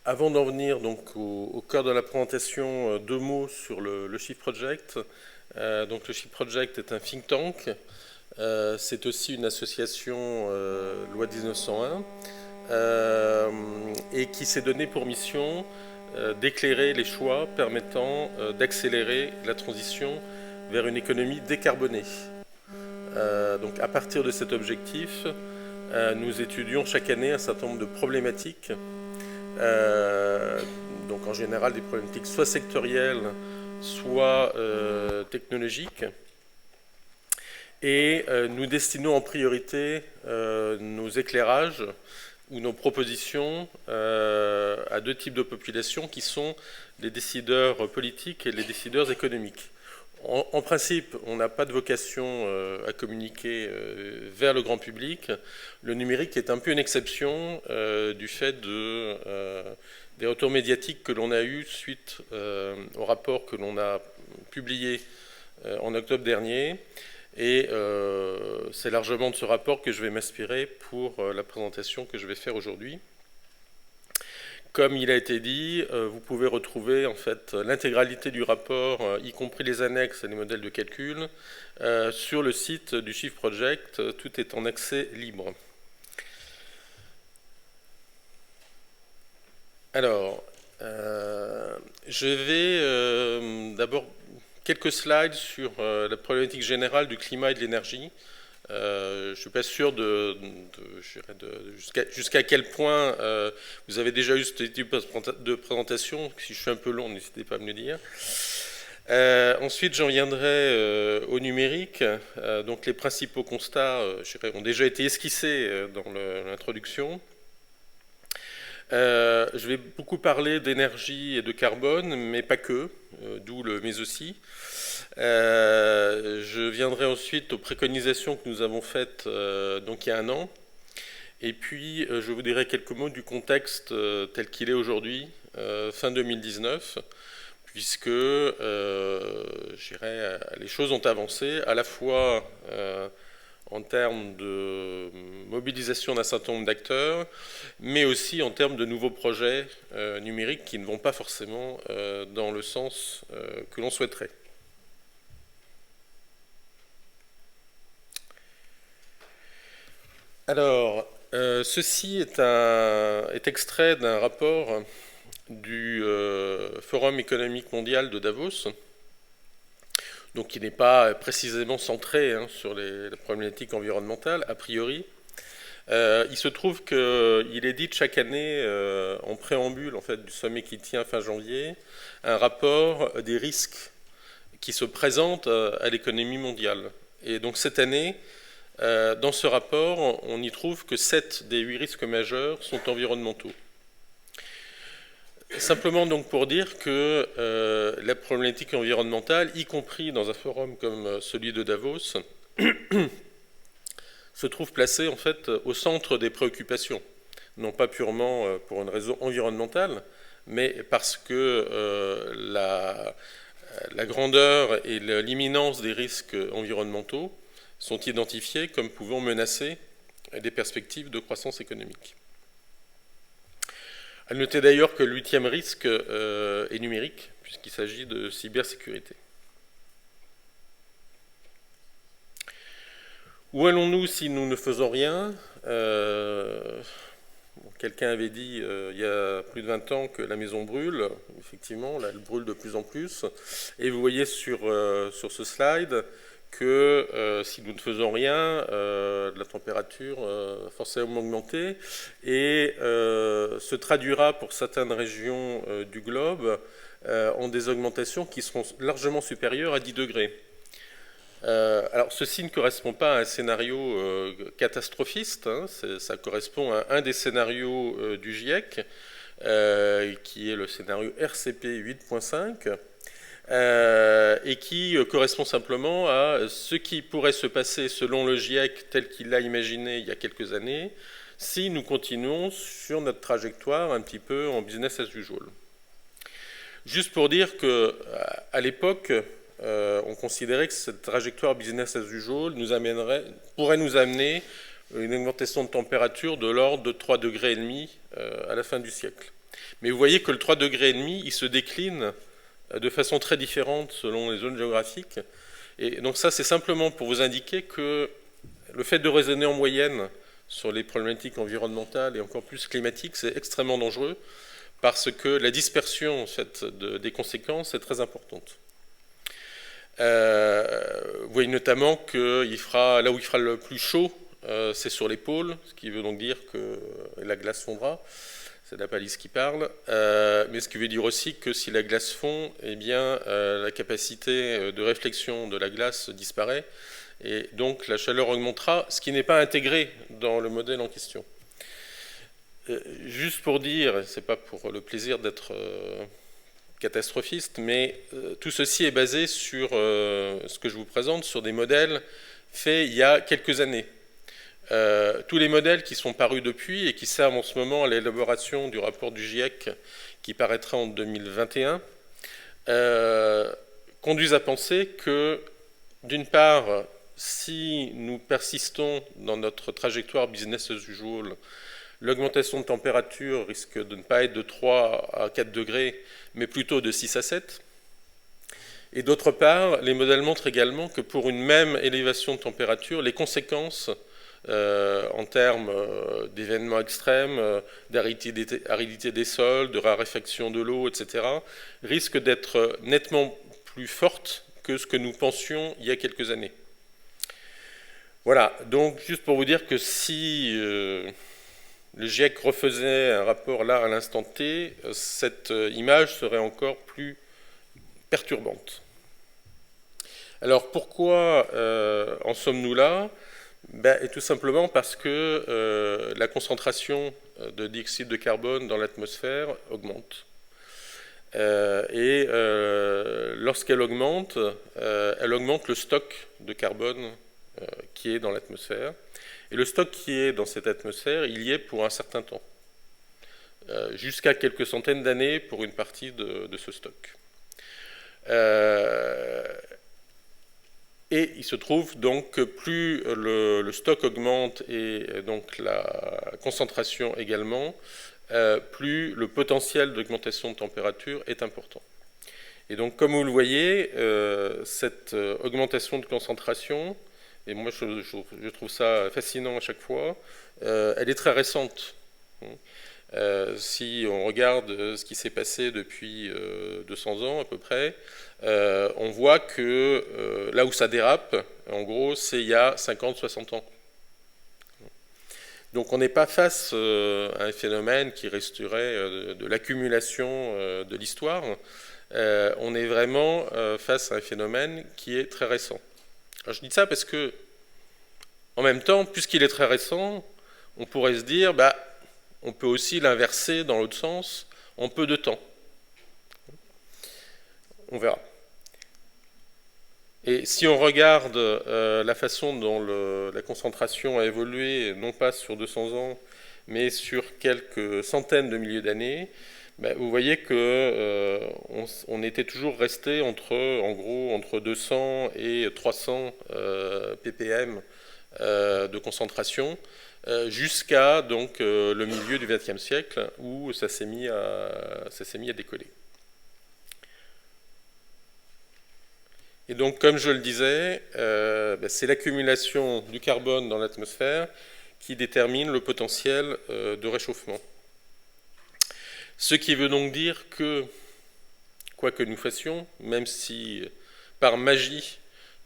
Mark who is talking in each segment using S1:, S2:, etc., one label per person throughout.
S1: Avant d'en venir donc au cœur de la présentation, deux mots sur le Shift Project. Donc le Shift Project est un think tank. C'est aussi une association loi 1901 et qui s'est donné pour mission d'éclairer les choix permettant d'accélérer la transition vers une économie décarbonée. Donc à partir de cet objectif, nous étudions chaque année un certain nombre de problématiques. Donc en général des problématiques soit sectorielles, soit technologiques. Et nous destinons en priorité nos éclairages ou nos propositions à deux types de populations qui sont les décideurs politiques et les décideurs économiques. En principe, on n'a pas de vocation à communiquer vers le grand public. Le numérique est un peu une exception du fait des retours médiatiques que l'on a eus suite au rapport que l'on a publié en octobre dernier. Et c'est largement de ce rapport que je vais m'inspirer pour la présentation que je vais faire aujourd'hui. Comme il a été dit, vous pouvez retrouver en fait l'intégralité du rapport, y compris les annexes et les modèles de calcul, sur le site du Shift Project. Tout est en accès libre. Alors, je vais d'abord quelques slides sur la problématique générale du climat et de l'énergie. Je ne suis pas sûr jusqu'à quel point vous avez déjà eu ce type de présentation. Si je suis un peu long, n'hésitez pas à me le dire. Ensuite, j'en viendrai au numérique. Donc, les principaux constats ont déjà été esquissés dans l'introduction. Je vais beaucoup parler d'énergie et de carbone, mais pas que, d'où le mais aussi. Je viendrai ensuite aux préconisations que nous avons faites donc il y a un an. Et puis, je vous dirai quelques mots du contexte tel qu'il est aujourd'hui, fin 2019, puisque les choses ont avancé à la fois en termes de mobilisation d'un certain nombre d'acteurs, mais aussi en termes de nouveaux projets numériques qui ne vont pas forcément dans le sens que l'on souhaiterait. Alors, ceci est extrait d'un rapport du Forum économique mondial de Davos, donc qui n'est pas précisément centré sur les problématiques environnementales, a priori. Il se trouve qu'il édite chaque année, en préambule en fait, du sommet qui tient fin janvier, un rapport des risques qui se présentent à l'économie mondiale. Et donc cette année, dans ce rapport, on y trouve que 7 des 8 risques majeurs sont environnementaux. Simplement donc pour dire que la problématique environnementale, y compris dans un forum comme celui de Davos, se trouve placée en fait au centre des préoccupations, non pas purement pour une raison environnementale, mais parce que la grandeur et l'imminence des risques environnementaux sont identifiés comme pouvant menacer des perspectives de croissance économique. À noter d'ailleurs que le 8e risque est numérique, puisqu'il s'agit de cybersécurité. Où allons-nous si nous ne faisons rien ? Quelqu'un avait dit il y a plus de 20 ans que la maison brûle. Effectivement, là, elle brûle de plus en plus. Et vous voyez sur ce slide que si nous ne faisons rien, la température va forcément augmenter et se traduira pour certaines régions du globe en des augmentations qui seront largement supérieures à 10 degrés. Alors ceci ne correspond pas à un scénario catastrophiste, ça correspond à un des scénarios du GIEC, qui est le scénario RCP 8.5, et qui correspond simplement à ce qui pourrait se passer selon le GIEC tel qu'il l'a imaginé il y a quelques années, si nous continuons sur notre trajectoire un petit peu en business as usual. Juste pour dire qu'à l'époque, on considérait que cette trajectoire business as usual pourrait nous amener une augmentation de température de l'ordre de 3,5 degrés à la fin du siècle. Mais vous voyez que le 3,5 degrés, il se décline de façon très différente selon les zones géographiques. Et donc ça, c'est simplement pour vous indiquer que le fait de raisonner en moyenne sur les problématiques environnementales et encore plus climatiques, c'est extrêmement dangereux parce que la dispersion en fait, des conséquences est très importante. Vous voyez notamment que là où il fera le plus chaud, c'est sur les pôles, ce qui veut donc dire que la glace fondra. C'est la palisse qui parle, mais ce qui veut dire aussi que si la glace fond, eh bien, la capacité de réflexion de la glace disparaît, et donc la chaleur augmentera, ce qui n'est pas intégré dans le modèle en question. Juste pour dire, c'est pas pour le plaisir d'être catastrophiste, mais tout ceci est basé sur ce que je vous présente, sur des modèles faits il y a quelques années. Tous les modèles qui sont parus depuis et qui servent en ce moment à l'élaboration du rapport du GIEC qui paraîtra en 2021 conduisent à penser que, d'une part, si nous persistons dans notre trajectoire business as usual, l'augmentation de température risque de ne pas être de 3 à 4 degrés, mais plutôt de 6 à 7. Et d'autre part, les modèles montrent également que pour une même élévation de température, les conséquences en termes d'événements extrêmes, d'aridité des sols, de raréfaction de l'eau, etc., risquent d'être nettement plus fortes que ce que nous pensions il y a quelques années. Voilà, donc juste pour vous dire que si le GIEC refaisait un rapport là à l'instant T, cette image serait encore plus perturbante. Alors pourquoi en sommes-nous là ? Et tout simplement parce que la concentration de dioxyde de carbone dans l'atmosphère augmente. Lorsqu'elle augmente le stock de carbone qui est dans l'atmosphère. Et le stock qui est dans cette atmosphère, il y est pour un certain temps, jusqu'à quelques centaines d'années pour une partie de ce stock. Et il se trouve donc que plus le stock augmente et donc la concentration également, plus le potentiel d'augmentation de température est important. Et donc comme vous le voyez, cette augmentation de concentration, et moi je trouve ça fascinant à chaque fois, elle est très récente. Si on regarde ce qui s'est passé depuis 200 ans à peu près, on voit que là où ça dérape, en gros, c'est il y a 50-60 ans. Donc on n'est pas face à un phénomène qui resterait de l'accumulation de l'histoire, on est vraiment face à un phénomène qui est très récent. Alors je dis ça parce que, en même temps, puisqu'il est très récent, on pourrait se dire, on peut aussi l'inverser dans l'autre sens en peu de temps. On verra. Et si on regarde la façon dont la concentration a évolué, non pas sur 200 ans, mais sur quelques centaines de milliers d'années, vous voyez qu'on était toujours resté entre 200 et 300 ppm de concentration, jusqu'à donc le milieu du XXe siècle où ça s'est mis à décoller. Et donc, comme je le disais, c'est l'accumulation du carbone dans l'atmosphère qui détermine le potentiel de réchauffement. Ce qui veut donc dire que, quoi que nous fassions, même si par magie,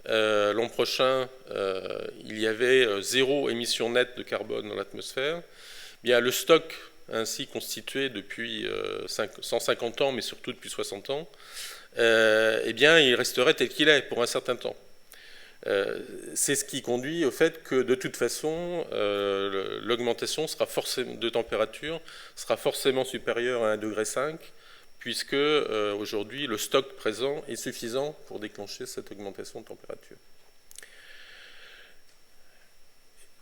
S1: l'an prochain, il y avait 0 émission nette de carbone dans l'atmosphère, bien le stock ainsi constitué depuis 150 ans, mais surtout depuis 60 ans, bien il resterait tel qu'il est pour un certain temps. C'est ce qui conduit au fait que de toute façon, l'augmentation de température sera forcément supérieure à 1,5 degré, puisque aujourd'hui le stock présent est suffisant pour déclencher cette augmentation de température.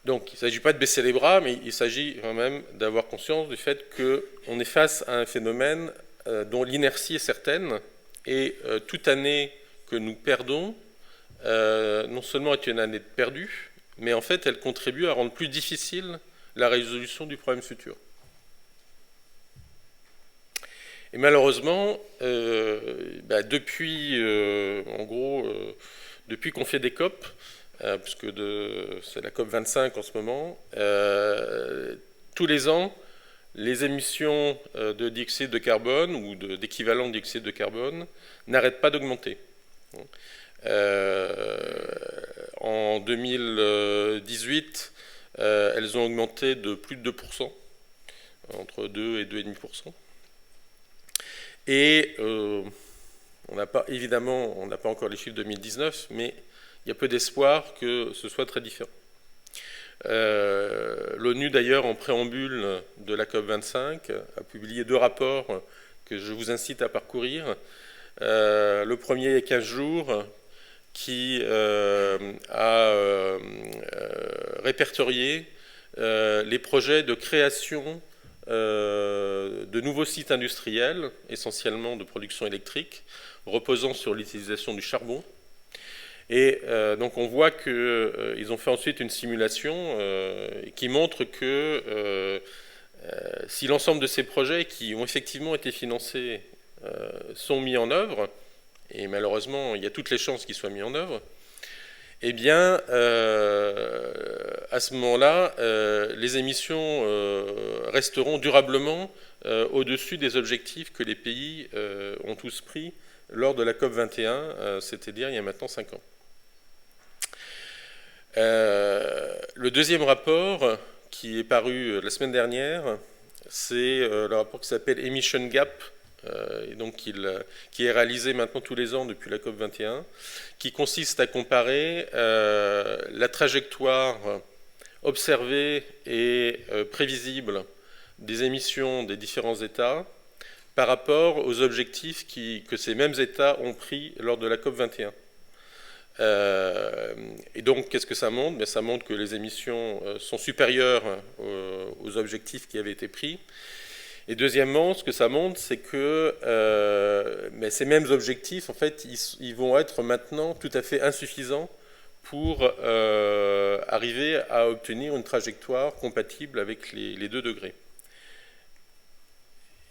S1: Donc il ne s'agit pas de baisser les bras, mais il s'agit quand même d'avoir conscience du fait qu'on est face à un phénomène dont l'inertie est certaine, et toute année que nous perdons, non seulement est une année perdue, mais en fait elle contribue à rendre plus difficile la résolution du problème futur. Et malheureusement, depuis, depuis qu'on fait des COP, puisque c'est la COP 25 en ce moment, tous les ans, les émissions de dioxyde de carbone ou d'équivalent de dioxyde de carbone n'arrêtent pas d'augmenter. En 2018, elles ont augmenté de plus de 2%, entre 2 et 2,5%. Et évidemment, on n'a pas encore les chiffres 2019, mais il y a peu d'espoir que ce soit très différent. L'ONU, d'ailleurs, en préambule de la COP25, a publié 2 rapports que je vous incite à parcourir. Le premier, il y a 15 jours, qui a répertorié les projets de création de nouveaux sites industriels, essentiellement de production électrique, reposant sur l'utilisation du charbon. Et donc on voit qu'ils ont fait ensuite une simulation qui montre que si l'ensemble de ces projets qui ont effectivement été financés sont mis en œuvre, et malheureusement il y a toutes les chances qu'ils soient mis en œuvre, eh bien à ce moment-là, les émissions resteront durablement au-dessus des objectifs que les pays ont tous pris lors de la COP 21, c'est-à-dire il y a maintenant 5 ans. Le deuxième rapport, qui est paru la semaine dernière, c'est le rapport qui s'appelle Emission Gap, et donc qui est réalisé maintenant tous les ans depuis la COP 21, qui consiste à comparer la trajectoire observée et prévisible des émissions des différents États par rapport aux objectifs que ces mêmes États ont pris lors de la COP 21. Et donc, qu'est-ce que ça montre? Ça montre que les émissions sont supérieures aux objectifs qui avaient été pris. Et deuxièmement, ce que ça montre, c'est que ces mêmes objectifs, en fait, ils vont être maintenant tout à fait insuffisants pour arriver à obtenir une trajectoire compatible avec les 2 degrés.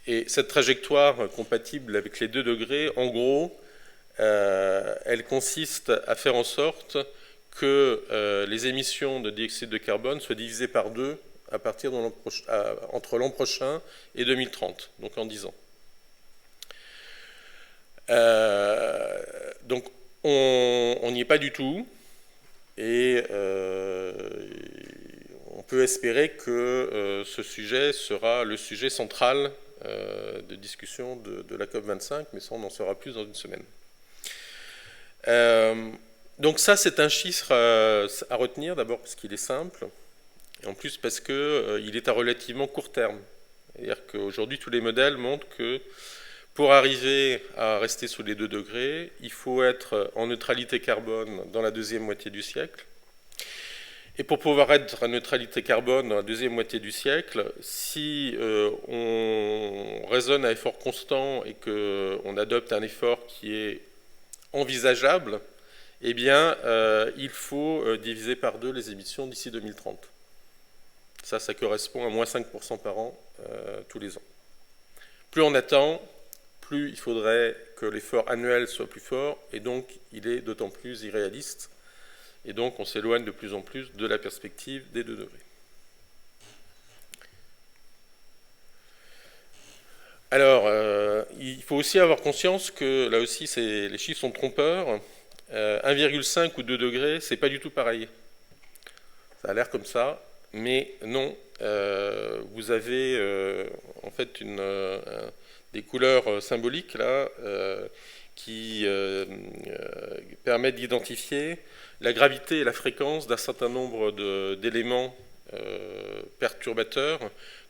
S1: Et cette trajectoire compatible avec les 2 degrés, en gros, elle consiste à faire en sorte que les émissions de dioxyde de carbone soient divisées par 2 à partir entre l'an prochain et 2030, donc en 10 ans. Donc on n'y est pas du tout, et on peut espérer que ce sujet sera le sujet central de discussion de la COP25, mais ça on en saura plus dans une semaine. Donc ça, c'est un chiffre à retenir, d'abord parce qu'il est simple, et en plus parce qu'il est à relativement court terme. C'est-à-dire qu'aujourd'hui, tous les modèles montrent que pour arriver à rester sous les 2 degrés, il faut être en neutralité carbone dans la deuxième moitié du siècle. Et pour pouvoir être en neutralité carbone dans la deuxième moitié du siècle, si on raisonne à effort constant et qu'on adopte un effort qui est envisageable, eh bien, il faut diviser par 2 les émissions d'ici 2030. Ça correspond à moins 5% par an tous les ans. Plus on attend, plus il faudrait que l'effort annuel soit plus fort, et donc il est d'autant plus irréaliste, et donc on s'éloigne de plus en plus de la perspective des 2 degrés. Alors, il faut aussi avoir conscience que, là aussi, les chiffres sont trompeurs. 1,5 ou 2 degrés, c'est pas du tout pareil. Ça a l'air comme ça, mais non. Vous avez en fait des couleurs symboliques là qui permettent d'identifier la gravité et la fréquence d'un certain nombre d'éléments perturbateurs,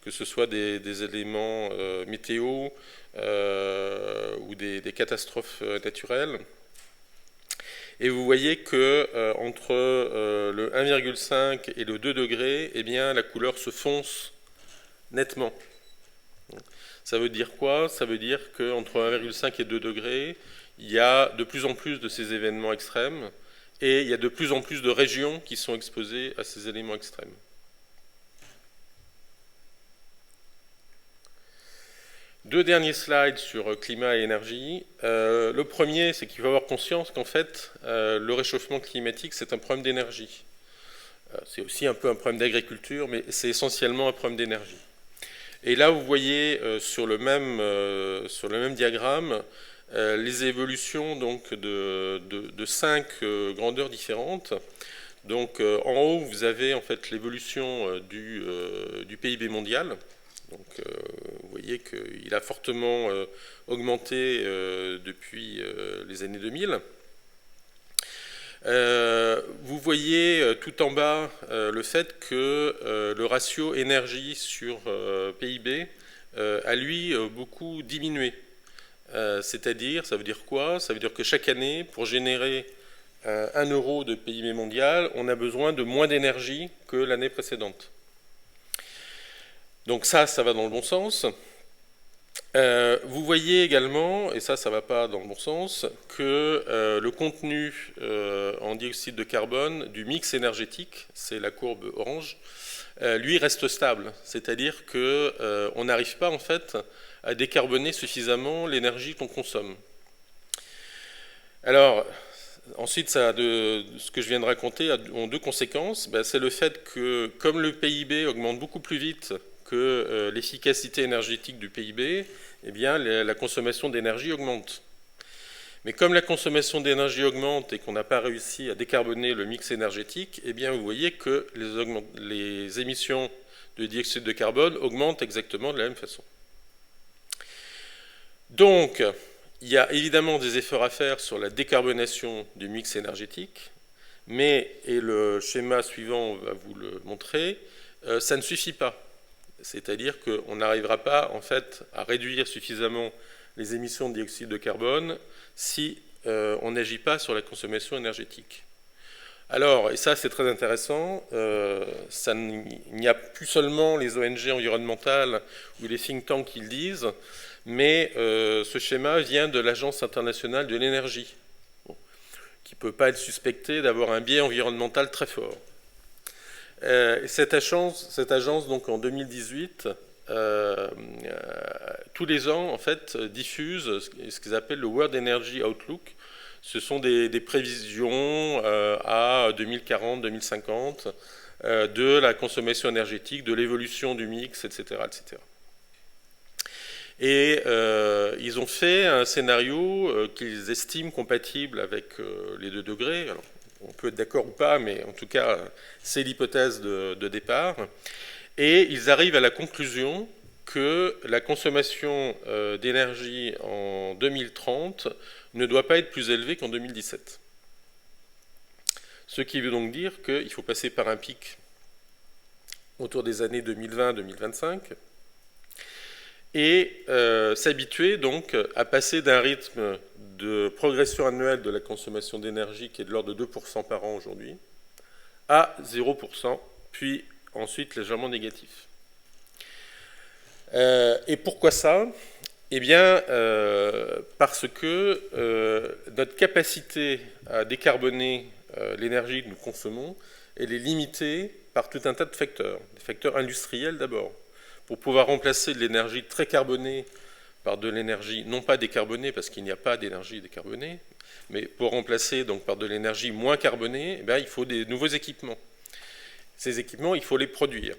S1: que ce soit des éléments météo ou des catastrophes naturelles. Et vous voyez que entre le 1,5 et le 2 degrés, eh bien, la couleur se fonce nettement. Ça veut dire quoi? Ça veut dire qu'entre 1,5 et 2 degrés, il y a de plus en plus de ces événements extrêmes, et il y a de plus en plus de régions qui sont exposées à ces éléments extrêmes. Deux derniers slides sur climat et énergie. Le premier, c'est qu'il faut avoir conscience qu'en fait, le réchauffement climatique, c'est un problème d'énergie. C'est aussi un peu un problème d'agriculture, mais c'est essentiellement un problème d'énergie. Et là, vous voyez sur le même diagramme les évolutions donc, de 5 grandeurs différentes. Donc en haut, vous avez en fait l'évolution du PIB mondial. Donc vous voyez qu'il a fortement augmenté depuis les années 2000. Vous voyez tout en bas le fait que le ratio énergie sur PIB a lui beaucoup diminué. C'est-à-dire, ça veut dire quoi? Ça veut dire que chaque année, pour générer 1 euro de PIB mondial, on a besoin de moins d'énergie que l'année précédente. Donc ça va dans le bon sens. Vous voyez également, et ça ne va pas dans le bon sens, que le contenu en dioxyde de carbone du mix énergétique, c'est la courbe orange, lui reste stable. C'est-à-dire qu'on n'arrive pas en fait à décarboner suffisamment l'énergie qu'on consomme. Alors, ensuite, ce que je viens de raconter ont deux conséquences. C'est le fait que, comme le PIB augmente beaucoup plus vite que l'efficacité énergétique du PIB, eh bien, la consommation d'énergie augmente. Mais comme la consommation d'énergie augmente et qu'on n'a pas réussi à décarboner le mix énergétique, eh bien, vous voyez que les émissions de dioxyde de carbone augmentent exactement de la même façon. Donc, il y a évidemment des efforts à faire sur la décarbonation du mix énergétique, mais, et le schéma suivant va vous le montrer, ça ne suffit pas. C'est-à-dire qu'on n'arrivera pas en fait à réduire suffisamment les émissions de dioxyde de carbone si on n'agit pas sur la consommation énergétique. Alors, et ça c'est très intéressant, il n'y a plus seulement les ONG environnementales ou les think tanks qui le disent, mais ce schéma vient de l'Agence internationale de l'énergie, qui ne peut pas être suspectée d'avoir un biais environnemental très fort. Cette agence, donc en 2018, tous les ans, en fait, diffuse ce qu'ils appellent le World Energy Outlook. Ce sont des prévisions à 2040, 2050 de la consommation énergétique, de l'évolution du mix, etc., etc. Et ils ont fait un scénario qu'ils estiment compatible avec les 2 degrés. Alors, on peut être d'accord ou pas, mais en tout cas, c'est l'hypothèse de départ. Et ils arrivent à la conclusion que la consommation d'énergie en 2030 ne doit pas être plus élevée qu'en 2017. Ce qui veut donc dire qu'il faut passer par un pic autour des années 2020-2025 et s'habituer donc à passer d'un rythme de progression annuelle de la consommation d'énergie qui est de l'ordre de 2% par an aujourd'hui à 0%, puis ensuite légèrement négatif. Et pourquoi ça? Eh bien, parce que notre capacité à décarboner l'énergie que nous consommons, elle est limitée par tout un tas de facteurs, des facteurs industriels d'abord. Pour pouvoir remplacer de l'énergie très carbonée par de l'énergie non pas décarbonée, parce qu'il n'y a pas d'énergie décarbonée, mais pour remplacer donc par de l'énergie moins carbonée, eh bien, il faut des nouveaux équipements. Ces équipements, il faut les produire.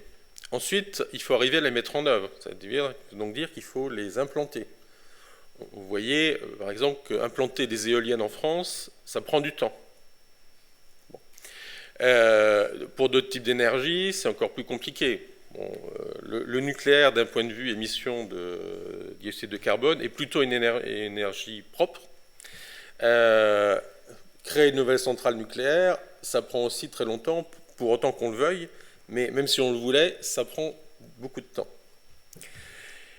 S1: Ensuite, il faut arriver à les mettre en œuvre. Ça veut donc dire qu'il faut les implanter. Vous voyez, par exemple, qu'implanter des éoliennes en France, ça prend du temps. Bon. Pour d'autres types d'énergie, c'est encore plus compliqué. Bon, le nucléaire, d'un point de vue émission de dioxyde de carbone, est plutôt une énergie propre. Créer une nouvelle centrale nucléaire, ça prend aussi très longtemps, pour autant qu'on le veuille, mais même si on le voulait, ça prend beaucoup de temps.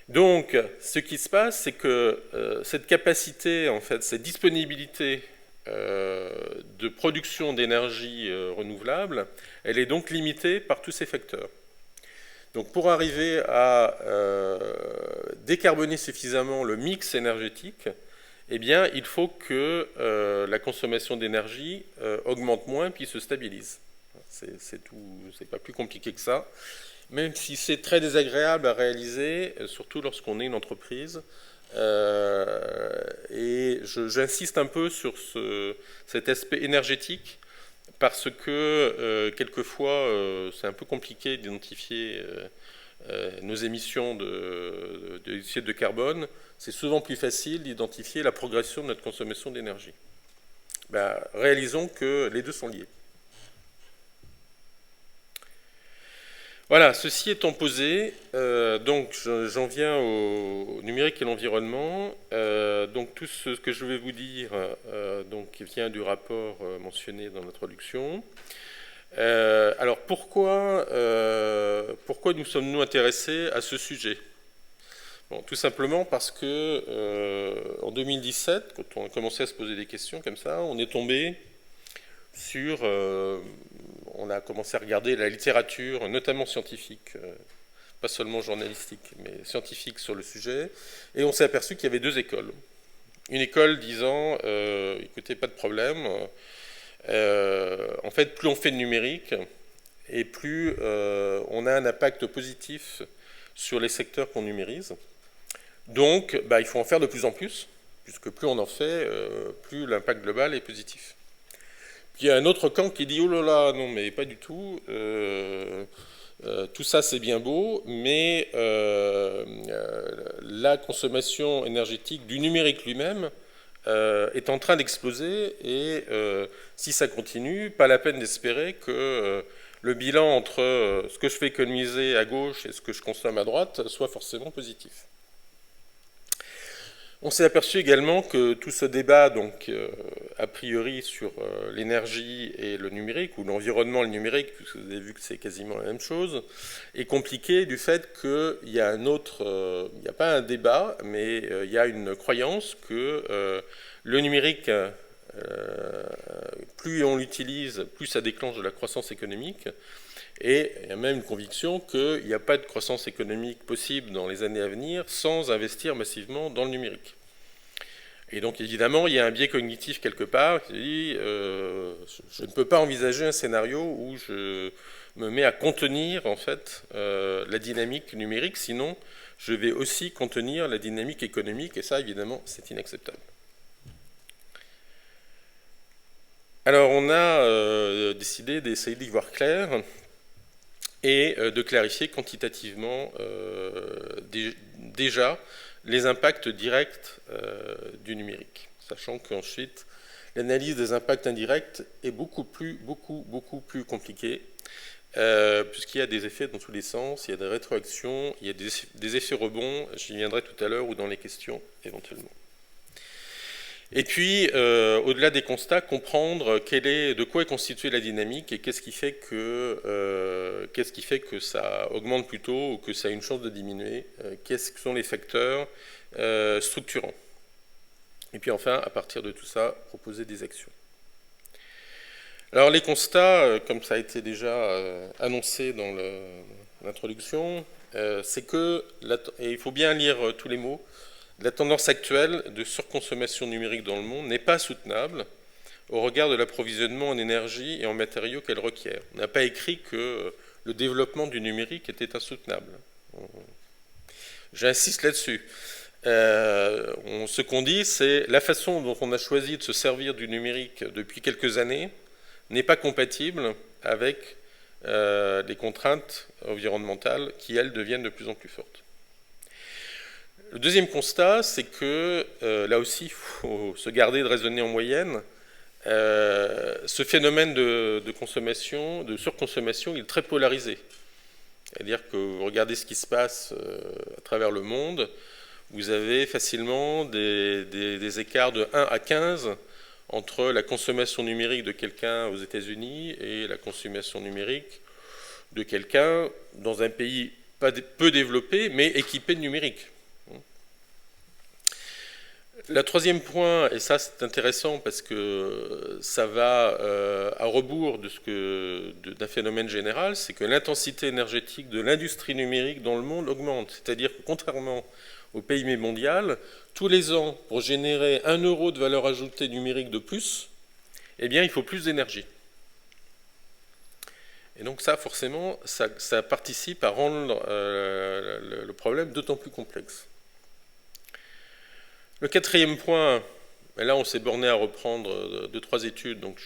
S1: Donc, ce qui se passe, c'est que cette capacité, en fait, cette disponibilité de production d'énergie renouvelable, elle est donc limitée par tous ces facteurs. Donc, pour arriver à décarboner suffisamment le mix énergétique, eh bien, il faut que la consommation d'énergie augmente moins puis se stabilise. C'est tout, c'est pas plus compliqué que ça. même si c'est très désagréable à réaliser, surtout lorsqu'on est une entreprise. Et j'insiste un peu sur cet aspect énergétique, parce que quelquefois, c'est un peu compliqué d'identifier nos émissions de dioxyde de carbone. C'est souvent plus facile d'identifier la progression de notre consommation d'énergie. Ben, réalisons que les deux sont liés. Voilà, ceci étant posé, donc j'en viens au numérique et l'environnement. Donc tout ce que je vais vous dire donc, vient du rapport mentionné dans l'introduction. Alors pourquoi nous sommes-nous intéressés à ce sujet? Bon, tout simplement parce que en 2017, quand on a commencé à se poser des questions comme ça, on est tombé sur... on a commencé à regarder la littérature, notamment scientifique, pas seulement journalistique, mais scientifique sur le sujet, et on s'est aperçu qu'il y avait deux écoles. Une école disant, écoutez, pas de problème, en fait, plus on fait de numérique, et plus on a un impact positif sur les secteurs qu'on numérise. Donc, il faut en faire de plus en plus, puisque plus on en fait, plus l'impact global est positif. Puis il y a un autre camp qui dit « Oh là là, non mais pas du tout, tout ça c'est bien beau, mais la consommation énergétique du numérique lui-même est en train d'exploser et si ça continue, pas la peine d'espérer que le bilan entre ce que je fais économiser à gauche et ce que je consomme à droite soit forcément positif. » On s'est aperçu également que tout ce débat, donc, a priori sur l'énergie et le numérique, ou l'environnement et le numérique, puisque vous avez vu que c'est quasiment la même chose, est compliqué du fait qu'il y a un autre, il n'y a pas un débat, mais il y a une croyance que le numérique, plus on l'utilise, plus ça déclenche de la croissance économique. Et il y a même une conviction qu'il n'y a pas de croissance économique possible dans les années à venir sans investir massivement dans le numérique. Et donc évidemment, il y a un biais cognitif quelque part qui dit je ne peux pas envisager un scénario où je me mets à contenir en fait la dynamique numérique, sinon je vais aussi contenir la dynamique économique, et ça évidemment c'est inacceptable. Alors on a décidé d'essayer d'y voir clair et de clarifier quantitativement déjà les impacts directs du numérique, sachant qu'ensuite l'analyse des impacts indirects est beaucoup plus compliquée, puisqu'il y a des effets dans tous les sens, il y a des rétroactions, il y a des effets rebonds, j'y viendrai tout à l'heure ou dans les questions éventuellement. Et puis, au-delà des constats, comprendre de quoi est constituée la dynamique et qu'est-ce qui fait que ça augmente plutôt ou que ça a une chance de diminuer, quels sont les facteurs structurants. Et puis enfin, à partir de tout ça, proposer des actions. Alors les constats, comme ça a été déjà annoncé dans l'introduction, c'est que, et il faut bien lire tous les mots, la tendance actuelle de surconsommation numérique dans le monde n'est pas soutenable au regard de l'approvisionnement en énergie et en matériaux qu'elle requiert. On n'a pas écrit que le développement du numérique était insoutenable. J'insiste là-dessus. Ce qu'on dit, c'est la façon dont on a choisi de se servir du numérique depuis quelques années n'est pas compatible avec les contraintes environnementales qui, elles, deviennent de plus en plus fortes. Le deuxième constat, c'est que, là aussi, il faut se garder de raisonner en moyenne. Ce phénomène de consommation, de surconsommation, il est très polarisé. C'est-à-dire que vous regardez ce qui se passe à travers le monde, vous avez facilement des écarts de 1 à 15 entre la consommation numérique de quelqu'un aux États-Unis et la consommation numérique de quelqu'un dans un pays peu développé, mais équipé de numérique. Le troisième point, et ça c'est intéressant parce que ça va à rebours d'un phénomène général, c'est que l'intensité énergétique de l'industrie numérique dans le monde augmente. C'est-à-dire que contrairement au PIB mondial, tous les ans, pour générer 1 euro de valeur ajoutée numérique de plus, eh bien il faut plus d'énergie. Et donc ça, forcément, ça participe à rendre le problème d'autant plus complexe. Le quatrième point, et là on s'est borné à reprendre 2-3 études, donc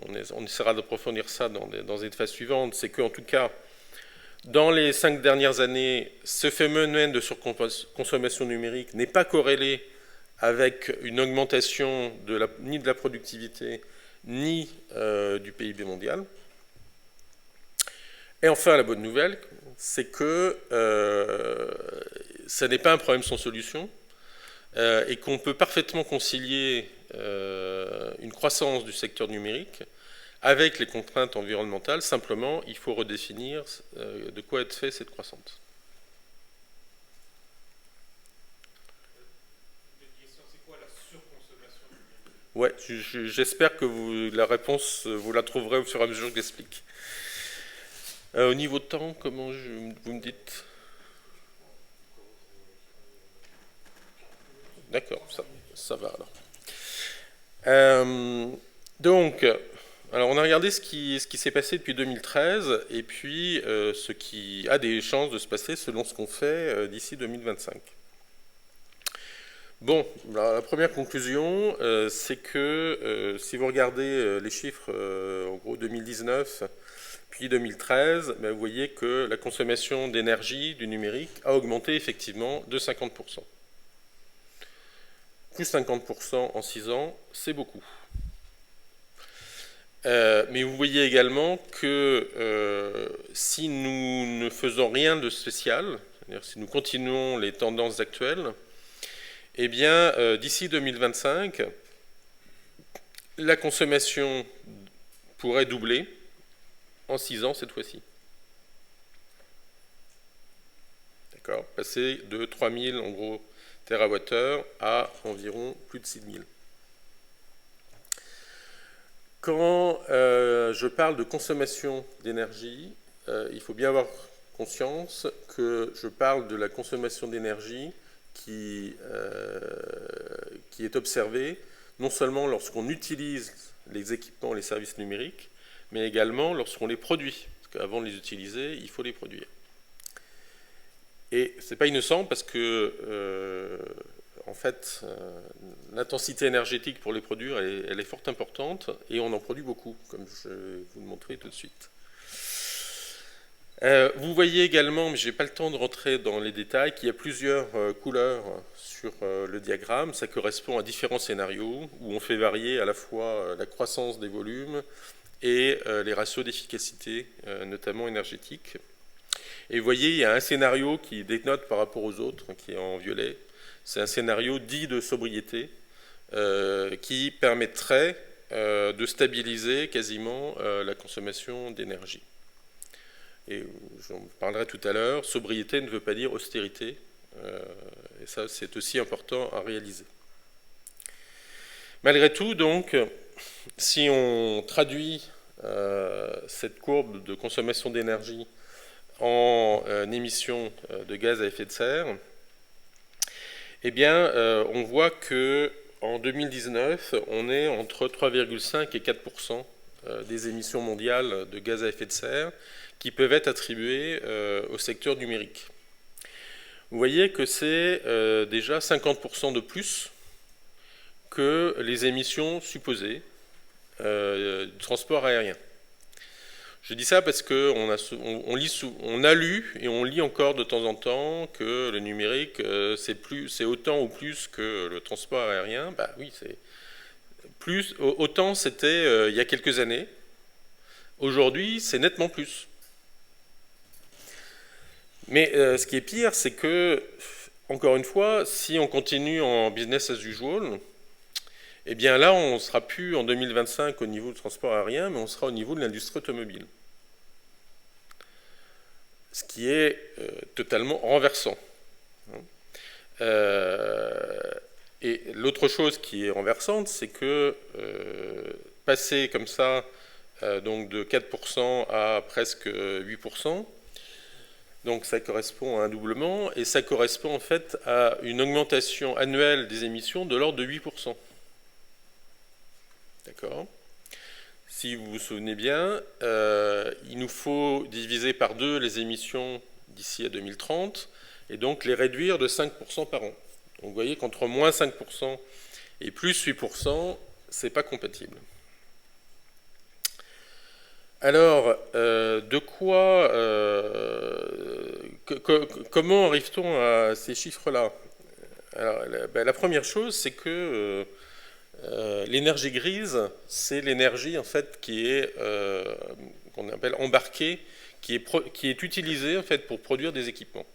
S1: on essaiera d'approfondir ça dans des phases suivantes, c'est qu'en tout cas, dans les 5 dernières années, ce phénomène de surconsommation numérique n'est pas corrélé avec une augmentation ni de la productivité, ni du PIB mondial. Et enfin, la bonne nouvelle, c'est que ça n'est pas un problème sans solution, et qu'on peut parfaitement concilier une croissance du secteur numérique avec les contraintes environnementales. Simplement, il faut redéfinir de quoi est faite cette croissance.
S2: C'est quoi la surconsommation numérique ?
S1: Ouais, j'espère que la réponse, vous la trouverez au fur et à mesure que j'explique. Au niveau de temps, comment vous me dites ? D'accord, ça va alors. Donc, alors on a regardé ce qui s'est passé depuis 2013 et puis ce qui a des chances de se passer selon ce qu'on fait d'ici 2025. Bon, la première conclusion, c'est que si vous regardez les chiffres, en gros 2019 puis 2013, ben, vous voyez que la consommation d'énergie du numérique a augmenté effectivement de 50%. Plus 50% en 6 ans, c'est beaucoup. Mais vous voyez également que si nous ne faisons rien de spécial, c'est-à-dire si nous continuons les tendances actuelles, eh bien, d'ici 2025, la consommation pourrait doubler en 6 ans cette fois-ci. D'accord ? Passer de 3000 en gros TWh à environ plus de 6000. Quand je parle de consommation d'énergie, il faut bien avoir conscience que je parle de la consommation d'énergie qui est observée non seulement lorsqu'on utilise les équipements, les services numériques, mais également lorsqu'on les produit. Parce qu'avant de les utiliser, il faut les produire. Et ce n'est pas innocent parce que, en fait, l'intensité énergétique pour les produire, elle est fort importante et on en produit beaucoup, comme je vais vous le montrer tout de suite. Vous voyez également, mais je n'ai pas le temps de rentrer dans les détails, qu'il y a plusieurs couleurs sur le diagramme. Ça correspond à différents scénarios où on fait varier à la fois la croissance des volumes et les ratios d'efficacité, notamment énergétiques. Et vous voyez, il y a un scénario qui dénote par rapport aux autres, qui est en violet. C'est un scénario dit de sobriété qui permettrait de stabiliser quasiment la consommation d'énergie. Et j'en parlerai tout à l'heure, sobriété ne veut pas dire austérité, et ça c'est aussi important à réaliser. Malgré tout, donc, si on traduit cette courbe de consommation d'énergie en émissions de gaz à effet de serre, eh bien, on voit qu'en 2019, on est entre 3,5 et 4% des émissions mondiales de gaz à effet de serre qui peuvent être attribuées au secteur numérique. Vous voyez que c'est déjà 50% de plus que les émissions supposées du transport aérien. Je dis ça parce qu'on a lu et on lit encore de temps en temps que le numérique, c'est autant ou plus que le transport aérien. Bah oui, c'est plus. Autant c'était il y a quelques années. Aujourd'hui, c'est nettement plus. Mais ce qui est pire, c'est que, encore une fois, si on continue en business as usual, eh bien là, on ne sera plus en 2025 au niveau du transport aérien, mais on sera au niveau de l'industrie automobile. Ce qui est totalement renversant. Et l'autre chose qui est renversante, c'est que passer comme ça, donc de 4% à presque 8%, donc ça correspond à un doublement, et ça correspond en fait à une augmentation annuelle des émissions de l'ordre de 8%. D'accord ? si vous vous souvenez bien, il nous faut diviser par 2 les émissions d'ici à 2030, et donc les réduire de 5% par an. Donc vous voyez qu'entre moins 5% et plus 8%, c'est pas compatible. Alors, comment arrive-t-on à ces chiffres-là? Alors, la première chose, c'est que l'énergie grise, c'est l'énergie en fait qui est qu'on appelle embarquée, qui est utilisée en fait pour produire des équipements.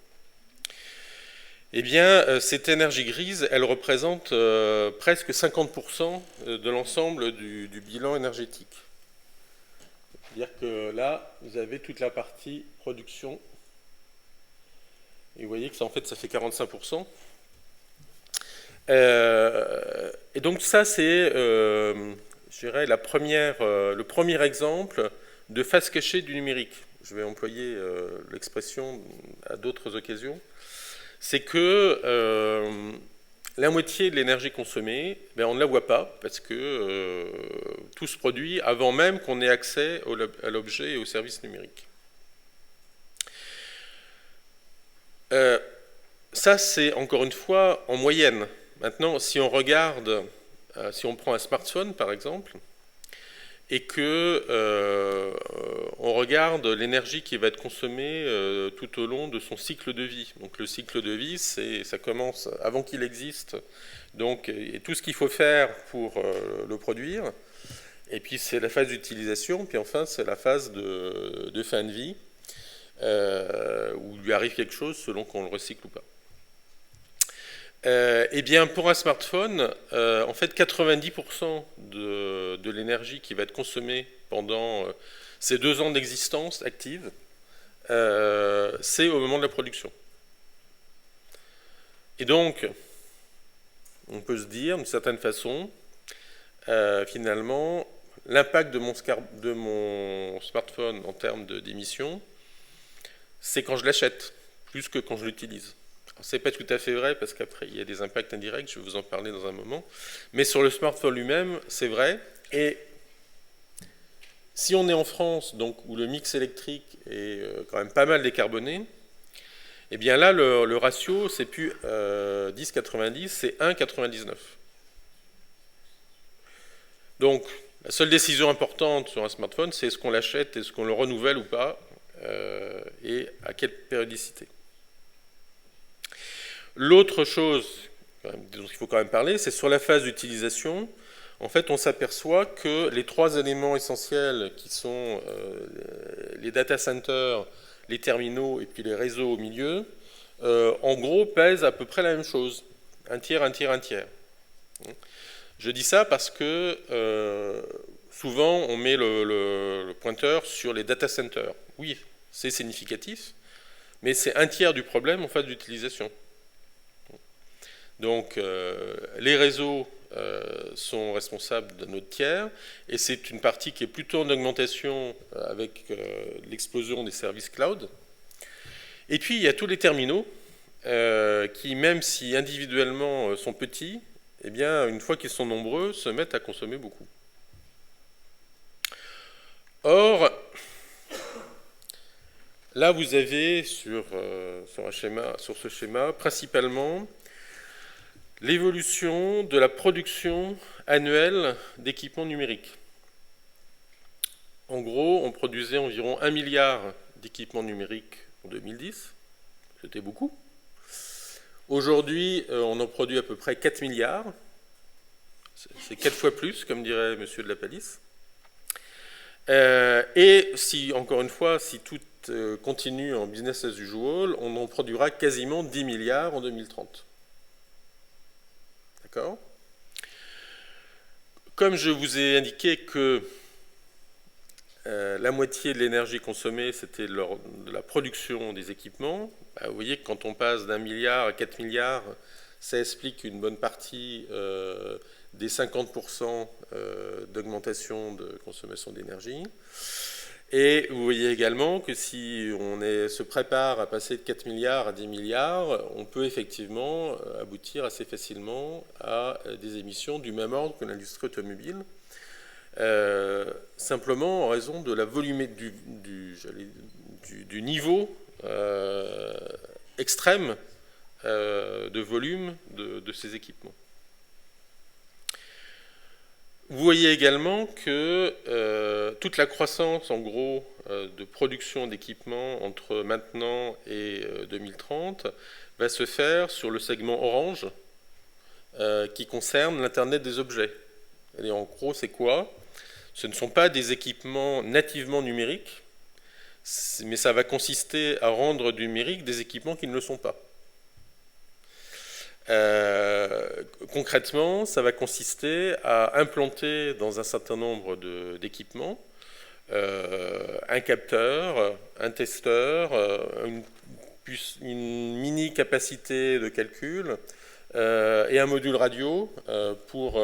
S1: Eh bien, cette énergie grise, elle représente presque 50% de l'ensemble du bilan énergétique. C'est-à-dire que là, vous avez toute la partie production. Et vous voyez que ça, en fait, ça fait 45%. Et donc ça, c'est, je dirais, le premier exemple de face cachée du numérique. Je vais employer l'expression à d'autres occasions. C'est que la moitié de l'énergie consommée, on ne la voit pas parce que tout se produit avant même qu'on ait accès à l'objet et au service numérique. Ça, c'est encore une fois en moyenne. Maintenant, si on regarde, si on prend un smartphone par exemple, et que on regarde l'énergie qui va être consommée tout au long de son cycle de vie. Donc le cycle de vie, ça commence avant qu'il existe, donc, et tout ce qu'il faut faire pour le produire, et puis c'est la phase d'utilisation, puis enfin c'est la phase de fin de vie, où il lui arrive quelque chose selon qu'on le recycle ou pas. Eh bien, pour un smartphone, en fait, 90% de l'énergie qui va être consommée pendant ces 2 ans d'existence active, c'est au moment de la production. Et donc, on peut se dire, d'une certaine façon, finalement, l'impact de mon smartphone en termes d'émissions, c'est quand je l'achète, plus que quand je l'utilise. Ce n'est pas tout à fait vrai, parce qu'après, il y a des impacts indirects, je vais vous en parler dans un moment. Mais sur le smartphone lui-même, c'est vrai. Et si on est en France, donc, où le mix électrique est quand même pas mal décarboné, eh bien là, le ratio, c'est plus 10,90, c'est 1,99. Donc, la seule décision importante sur un smartphone, c'est est-ce qu'on l'achète, est-ce qu'on le renouvelle ou pas, et à quelle périodicité. L'autre chose dont il faut quand même parler, c'est sur la phase d'utilisation. En fait, on s'aperçoit que les 3 éléments essentiels qui sont les data centers, les terminaux et puis les réseaux au milieu, en gros, pèsent à peu près la même chose. Un tiers, un tiers, un tiers. Je dis ça parce que souvent, on met le pointeur sur les data centers. Oui, c'est significatif, mais c'est un tiers du problème en phase d'utilisation. Donc, les réseaux sont responsables d'un autre tiers, et c'est une partie qui est plutôt en augmentation avec l'explosion des services cloud. Et puis, il y a tous les terminaux qui, même si individuellement sont petits, eh bien, une fois qu'ils sont nombreux, se mettent à consommer beaucoup. Or, là, vous avez sur ce schéma, principalement, l'évolution de la production annuelle d'équipements numériques. En gros, on produisait environ 1 milliard d'équipements numériques en 2010. C'était beaucoup. Aujourd'hui, on en produit à peu près 4 milliards. C'est 4 fois plus, comme dirait M. de la Palisse. Et si, encore une fois, si tout continue en business as usual, on en produira quasiment 10 milliards en 2030. D'accord ? Comme je vous ai indiqué que la moitié de l'énergie consommée, c'était de la production des équipements, vous voyez que quand on passe d'1 milliard à 4 milliards, ça explique une bonne partie des 50% d'augmentation de consommation d'énergie. Et vous voyez également que si on se prépare à passer de 4 milliards à 10 milliards, on peut effectivement aboutir assez facilement à des émissions du même ordre que l'industrie automobile. simplement en raison de la du niveau extrême de volume de ces équipements. Vous voyez également que toute la croissance, en gros, de production d'équipements entre maintenant et 2030 va se faire sur le segment orange qui concerne l'Internet des objets. Et en gros, c'est quoi? Ce ne sont pas des équipements nativement numériques, mais ça va consister à rendre du numérique des équipements qui ne le sont pas. Concrètement, ça va consister à implanter dans un certain nombre d'équipements un capteur, un testeur, une mini capacité de calcul et un module radio pour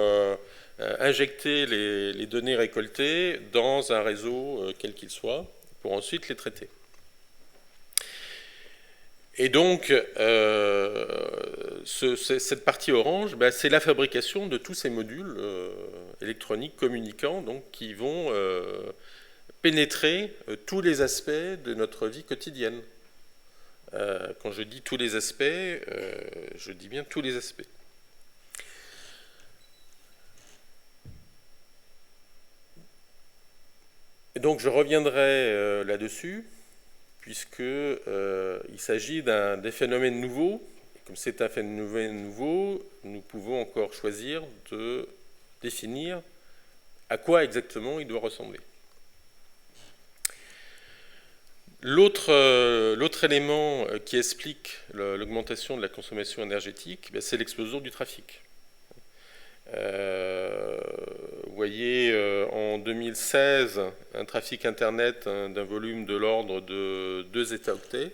S1: injecter les données récoltées dans un réseau quel qu'il soit, pour ensuite les traiter. Et donc, cette partie orange, c'est la fabrication de tous ces modules électroniques communicants donc, qui vont pénétrer tous les aspects de notre vie quotidienne. Quand je dis tous les aspects, je dis bien tous les aspects. Et donc, je reviendrai là-dessus, puisqu'il s'agit des phénomènes nouveaux. Comme c'est un phénomène nouveau, nous pouvons encore choisir de définir à quoi exactement il doit ressembler. L'autre élément qui explique l'augmentation de la consommation énergétique, c'est l'explosion du trafic. Vous voyez, en 2016, un trafic Internet d'un volume de l'ordre de 2 zeta-octets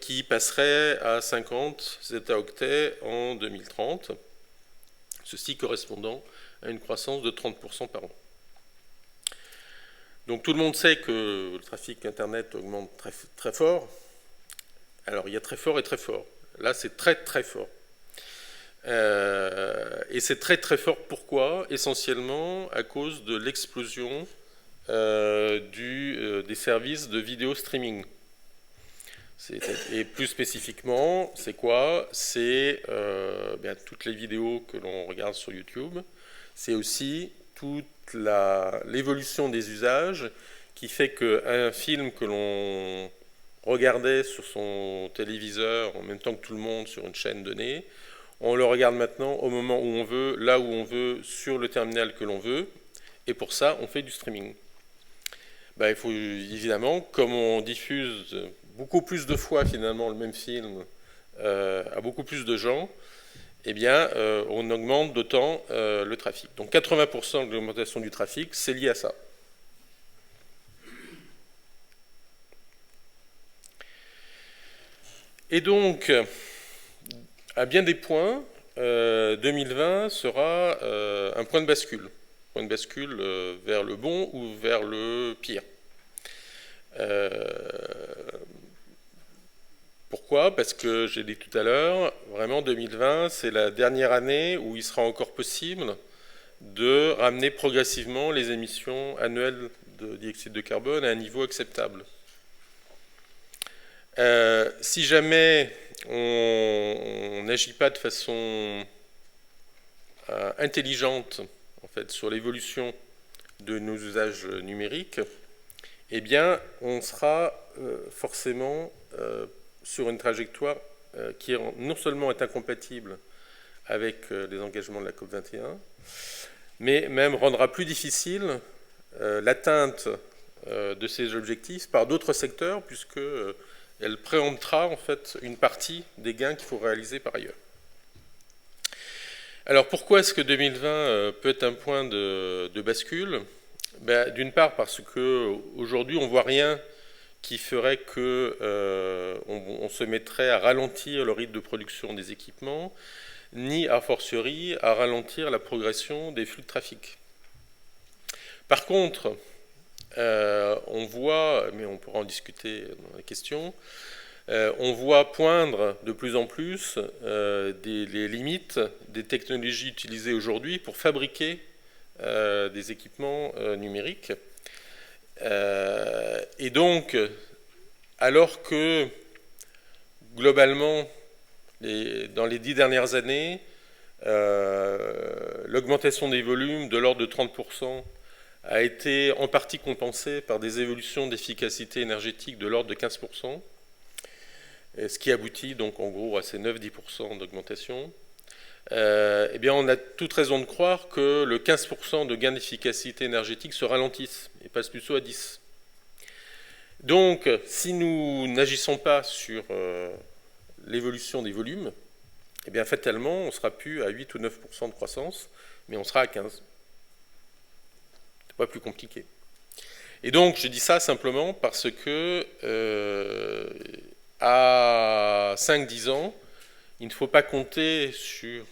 S1: qui passerait à 50 zeta-octets en 2030, ceci correspondant à une croissance de 30% par an. Donc tout le monde sait que le trafic Internet augmente très, très fort. Alors il y a très fort et très fort. Là c'est très très fort. Et c'est très très fort pourquoi? Essentiellement à cause de l'explosion des services de vidéo streaming. Et plus spécifiquement, c'est quoi? C'est toutes les vidéos que l'on regarde sur YouTube. C'est aussi toute l'évolution des usages qui fait qu'un film que l'on regardait sur son téléviseur en même temps que tout le monde sur une chaîne donnée, on le regarde maintenant au moment où on veut, là où on veut, sur le terminal que l'on veut, et pour ça, on fait du streaming. Il faut évidemment, comme on diffuse beaucoup plus de fois finalement le même film à beaucoup plus de gens, eh bien, on augmente d'autant le trafic. Donc 80% de l'augmentation du trafic, c'est lié à ça. Et donc, à bien des points, 2020 sera un point de bascule. Point de bascule vers le bon ou vers le pire. Pourquoi? Parce que j'ai dit tout à l'heure, vraiment 2020, c'est la dernière année où il sera encore possible de ramener progressivement les émissions annuelles de dioxyde de carbone à un niveau acceptable. Si jamais on n'agit pas de façon intelligente en fait, sur l'évolution de nos usages numériques, eh bien, on sera forcément sur une trajectoire qui non seulement est incompatible avec les engagements de la COP21, mais même rendra plus difficile l'atteinte de ces objectifs par d'autres secteurs, puisque elle préemptera en fait une partie des gains qu'il faut réaliser par ailleurs. Alors pourquoi est-ce que 2020 peut être un point de bascule? D'une part parce qu'aujourd'hui on ne voit rien qui ferait qu'on se mettrait à ralentir le rythme de production des équipements, ni a fortiori à ralentir la progression des flux de trafic. Par contre, on voit, mais on pourra en discuter dans la question, on voit poindre de plus en plus les limites des technologies utilisées aujourd'hui pour fabriquer des équipements numériques. Et donc, alors que globalement, dans les 10 dernières années, l'augmentation des volumes de l'ordre de 30% a été en partie compensée par des évolutions d'efficacité énergétique de l'ordre de 15%, ce qui aboutit donc en gros à ces 9-10% d'augmentation. Eh bien, on a toute raison de croire que le 15% de gain d'efficacité énergétique se ralentisse et passe plutôt à 10%. Donc, si nous n'agissons pas sur l'évolution des volumes, eh bien, fatalement, on ne sera plus à 8 ou 9% de croissance, mais on sera à 15%. C'est pas plus compliqué. Et donc, je dis ça simplement parce que à 5-10 ans, il ne faut pas compter sur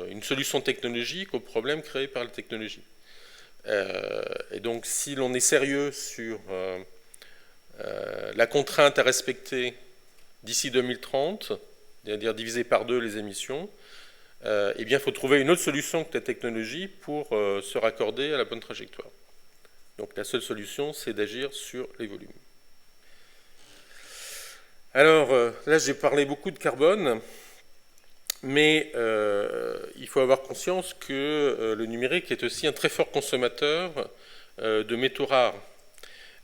S1: une solution technologique au problème créé par la technologie. Et donc, si l'on est sérieux sur la contrainte à respecter d'ici 2030, c'est-à-dire diviser par 2 les émissions, eh bien, il faut trouver une autre solution que la technologie pour se raccorder à la bonne trajectoire. Donc, la seule solution, c'est d'agir sur les volumes. Alors, là, j'ai parlé beaucoup de carbone, mais il faut avoir conscience que le numérique est aussi un très fort consommateur de métaux rares.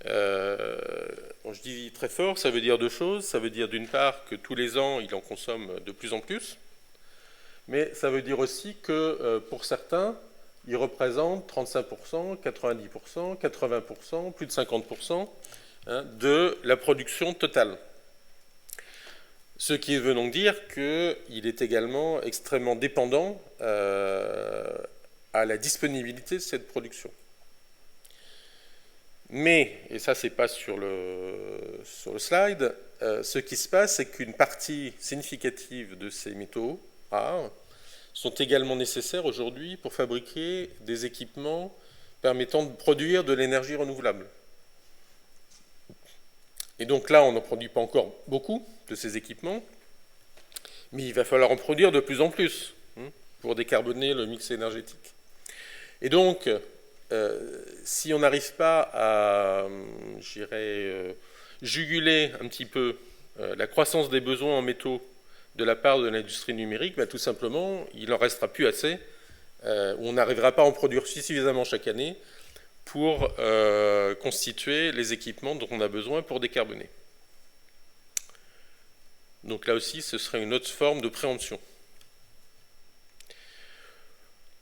S1: Je dis très fort, ça veut dire 2 choses. Ça veut dire d'une part que tous les ans, il en consomme de plus en plus, mais ça veut dire aussi que pour certains, il représente 35%, 90%, 80%, plus de 50% de la production totale. Ce qui veut donc dire qu'il est également extrêmement dépendant à la disponibilité de cette production. Mais, et ça c'est pas sur le slide, ce qui se passe, c'est qu'une partie significative de ces métaux rares sont également nécessaires aujourd'hui pour fabriquer des équipements permettant de produire de l'énergie renouvelable. Et donc là, on n'en produit pas encore beaucoup de ces équipements, mais il va falloir en produire de plus en plus pour décarboner le mix énergétique. Et donc, si on n'arrive pas à, juguler un petit peu la croissance des besoins en métaux de la part de l'industrie numérique, tout simplement, il n'en restera plus assez, on n'arrivera pas à en produire suffisamment chaque année pour constituer les équipements dont on a besoin pour décarboner. Donc là aussi, ce serait une autre forme de préemption.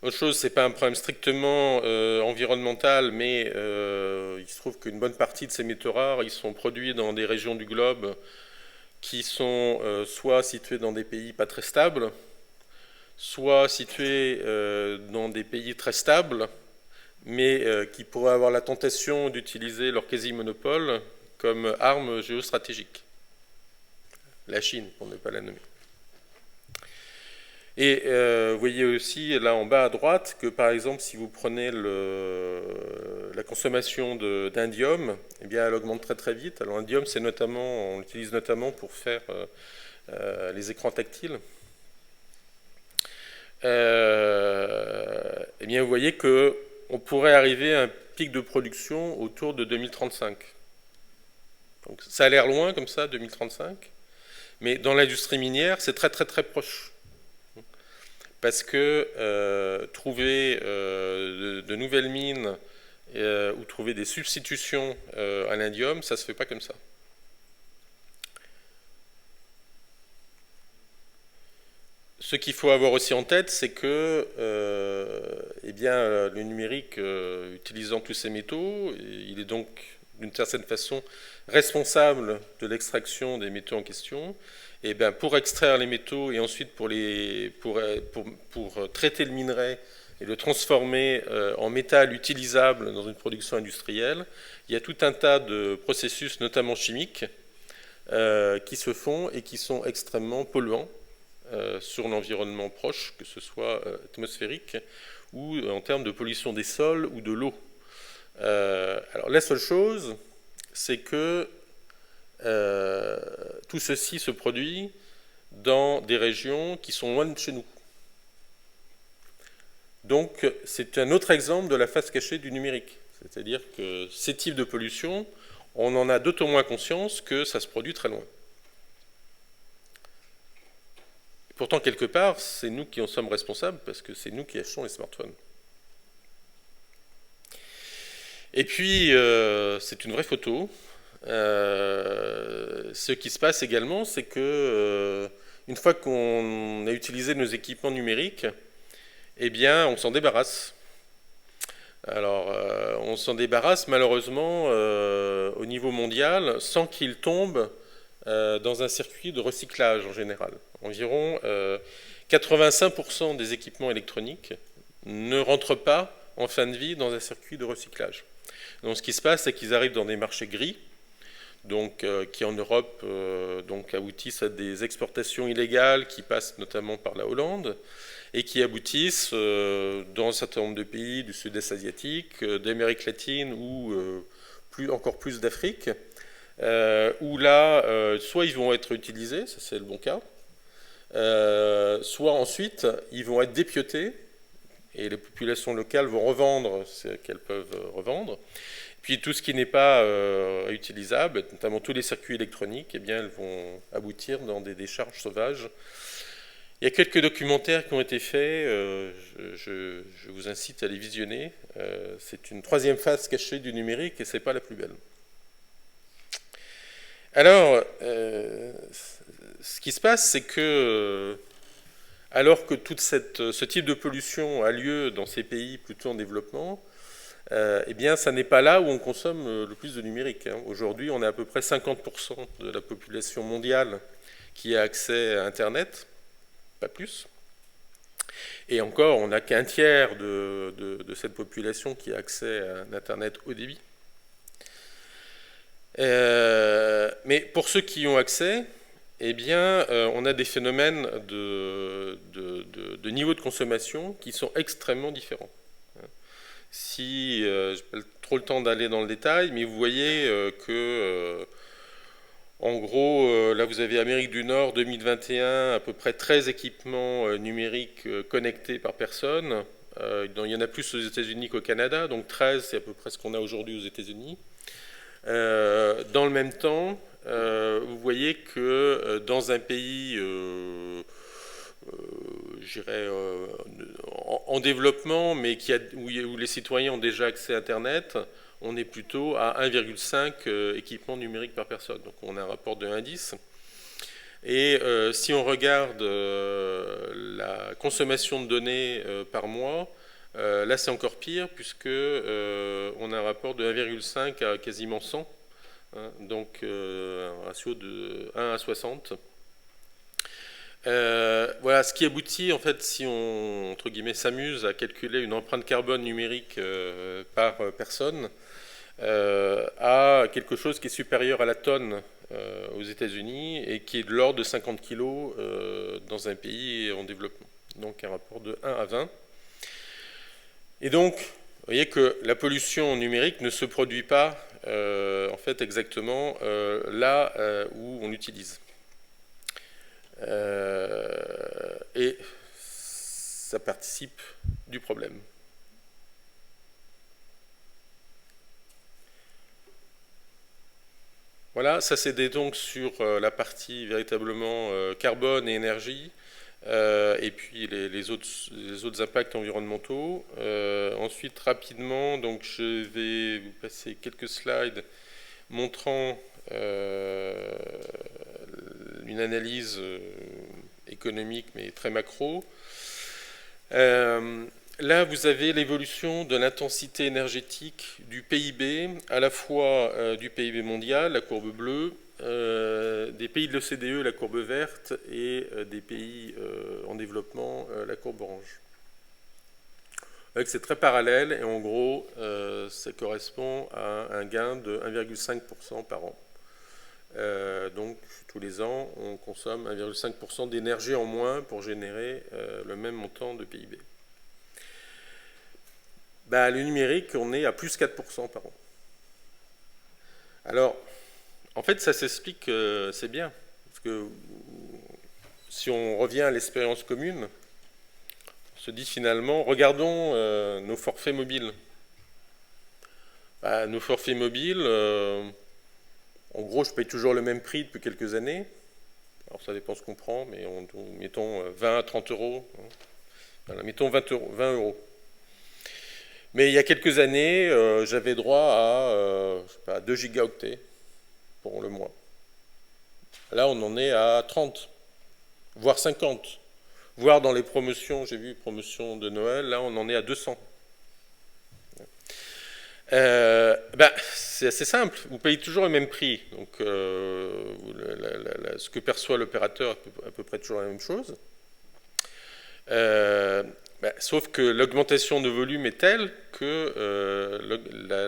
S1: Autre chose, ce n'est pas un problème strictement environnemental, mais il se trouve qu'une bonne partie de ces métaux rares, ils sont produits dans des régions du globe qui sont soit situées dans des pays pas très stables, soit situées dans des pays très stables, mais qui pourraient avoir la tentation d'utiliser leur quasi-monopole comme arme géostratégique. La Chine, pour ne pas la nommer. Et vous voyez aussi, là en bas à droite, que par exemple, si vous prenez la consommation d'indium, eh bien, elle augmente très très vite. Alors l'indium, on l'utilise notamment pour faire les écrans tactiles. Eh bien, vous voyez qu'on pourrait arriver à un pic de production autour de 2035. Donc ça a l'air loin comme ça, 2035, mais dans l'industrie minière, c'est très très très proche. Parce que trouver de nouvelles mines ou trouver des substitutions à l'indium, ça ne se fait pas comme ça. Ce qu'il faut avoir aussi en tête, c'est que eh bien, le numérique, utilisant tous ces métaux, il est donc d'une certaine façon responsable de l'extraction des métaux en question. Et bien, pour extraire les métaux et ensuite pour traiter le minerai et le transformer en métal utilisable dans une production industrielle, il y a tout un tas de processus, notamment chimiques, qui se font et qui sont extrêmement polluants sur l'environnement proche, que ce soit atmosphérique ou en termes de pollution des sols ou de l'eau. Alors la seule chose, c'est que tout ceci se produit dans des régions qui sont loin de chez nous. Donc c'est un autre exemple de la face cachée du numérique. C'est-à-dire que ces types de pollution, on en a d'autant moins conscience que ça se produit très loin. Pourtant, quelque part, c'est nous qui en sommes responsables parce que c'est nous qui achetons les smartphones. Et puis, c'est une vraie photo. Ce qui se passe également, c'est que une fois qu'on a utilisé nos équipements numériques, eh bien, on s'en débarrasse. Alors, on s'en débarrasse malheureusement au niveau mondial sans qu'ils tombent dans un circuit de recyclage en général. Environ 85% des équipements électroniques ne rentrent pas en fin de vie dans un circuit de recyclage. Donc, ce qui se passe, c'est qu'ils arrivent dans des marchés gris, donc, qui en Europe donc, aboutissent à des exportations illégales qui passent notamment par la Hollande et qui aboutissent dans un certain nombre de pays du sud-est asiatique, d'Amérique latine ou encore plus d'Afrique, où là, soit ils vont être utilisés, ça c'est le bon cas, soit ensuite ils vont être dépiotés et les populations locales vont revendre ce qu'elles peuvent revendre. Puis tout ce qui n'est pas utilisable, notamment tous les circuits électroniques, eh bien, elles vont aboutir dans des décharges sauvages. Il y a quelques documentaires qui ont été faits, je vous incite à les visionner. C'est une troisième phase cachée du numérique et ce n'est pas la plus belle. Alors, ce qui se passe, c'est que, alors que tout ce type de pollution a lieu dans ces pays plutôt en développement, eh bien, ça n'est pas là où on consomme le plus de numérique. Aujourd'hui, on a à peu près 50% de la population mondiale qui a accès à Internet, pas plus. Et encore, on n'a qu'un tiers de cette population qui a accès à un Internet haut débit. Mais pour ceux qui y ont accès, eh bien, on a des phénomènes de niveau de consommation qui sont extrêmement différents. Si je n'ai pas trop le temps d'aller dans le détail, mais vous voyez que, en gros, là vous avez Amérique du Nord 2021, à peu près 13 équipements numériques connectés par personne. Il y en a plus aux États-Unis qu'au Canada, donc 13, c'est à peu près ce qu'on a aujourd'hui aux États-Unis. Dans le même temps, vous voyez que dans un pays je dirais, en développement, mais où les citoyens ont déjà accès à Internet, on est plutôt à 1,5 équipements numériques par personne. Donc on a un rapport de 1 à 10. Et si on regarde la consommation de données par mois, là c'est encore pire, puisque on a un rapport de 1,5 à quasiment 100, hein, donc un ratio de 1 à 60. Voilà, ce qui aboutit, en fait, si on, entre guillemets, s'amuse à calculer une empreinte carbone numérique par personne, à quelque chose qui est supérieur à la tonne aux États-Unis et qui est de l'ordre de 50 kg dans un pays en développement. Donc un rapport de 1 à 20. Et donc, vous voyez que la pollution numérique ne se produit pas, en fait, exactement là où on l'utilise. Et ça participe du problème. Voilà, ça c'est donc sur la partie véritablement carbone et énergie, et puis les autres impacts environnementaux. Ensuite, rapidement, donc je vais vous passer quelques slides montrant une analyse économique, mais très macro. Là, vous avez l'évolution de l'intensité énergétique du PIB, à la fois du PIB mondial, la courbe bleue, des pays de l'OCDE, la courbe verte, et des pays en développement, la courbe orange. C'est très parallèle, et en gros, ça correspond à un gain de 1,5% par an. Donc, tous les ans, on consomme 1,5% d'énergie en moins pour générer le même montant de PIB. Le numérique, on est à plus 4% par an. Alors, en fait, ça s'explique, c'est bien. Parce que si on revient à l'expérience commune, se dit finalement, regardons nos forfaits mobiles. Nos forfaits mobiles, en gros, je paye toujours le même prix depuis quelques années. Alors ça dépend ce qu'on prend, mais mettons 20 à 30 euros. Voilà, mettons 20 euros. Mais il y a quelques années, j'avais droit à 2 gigaoctets pour le mois. Là, on en est à 30, voire 50. Voire dans les promotions, j'ai vu promotions de Noël, là, on en est à 200. C'est assez simple, vous payez toujours le même prix, donc ce que perçoit l'opérateur est à peu près toujours la même chose. Sauf que l'augmentation de volume est telle que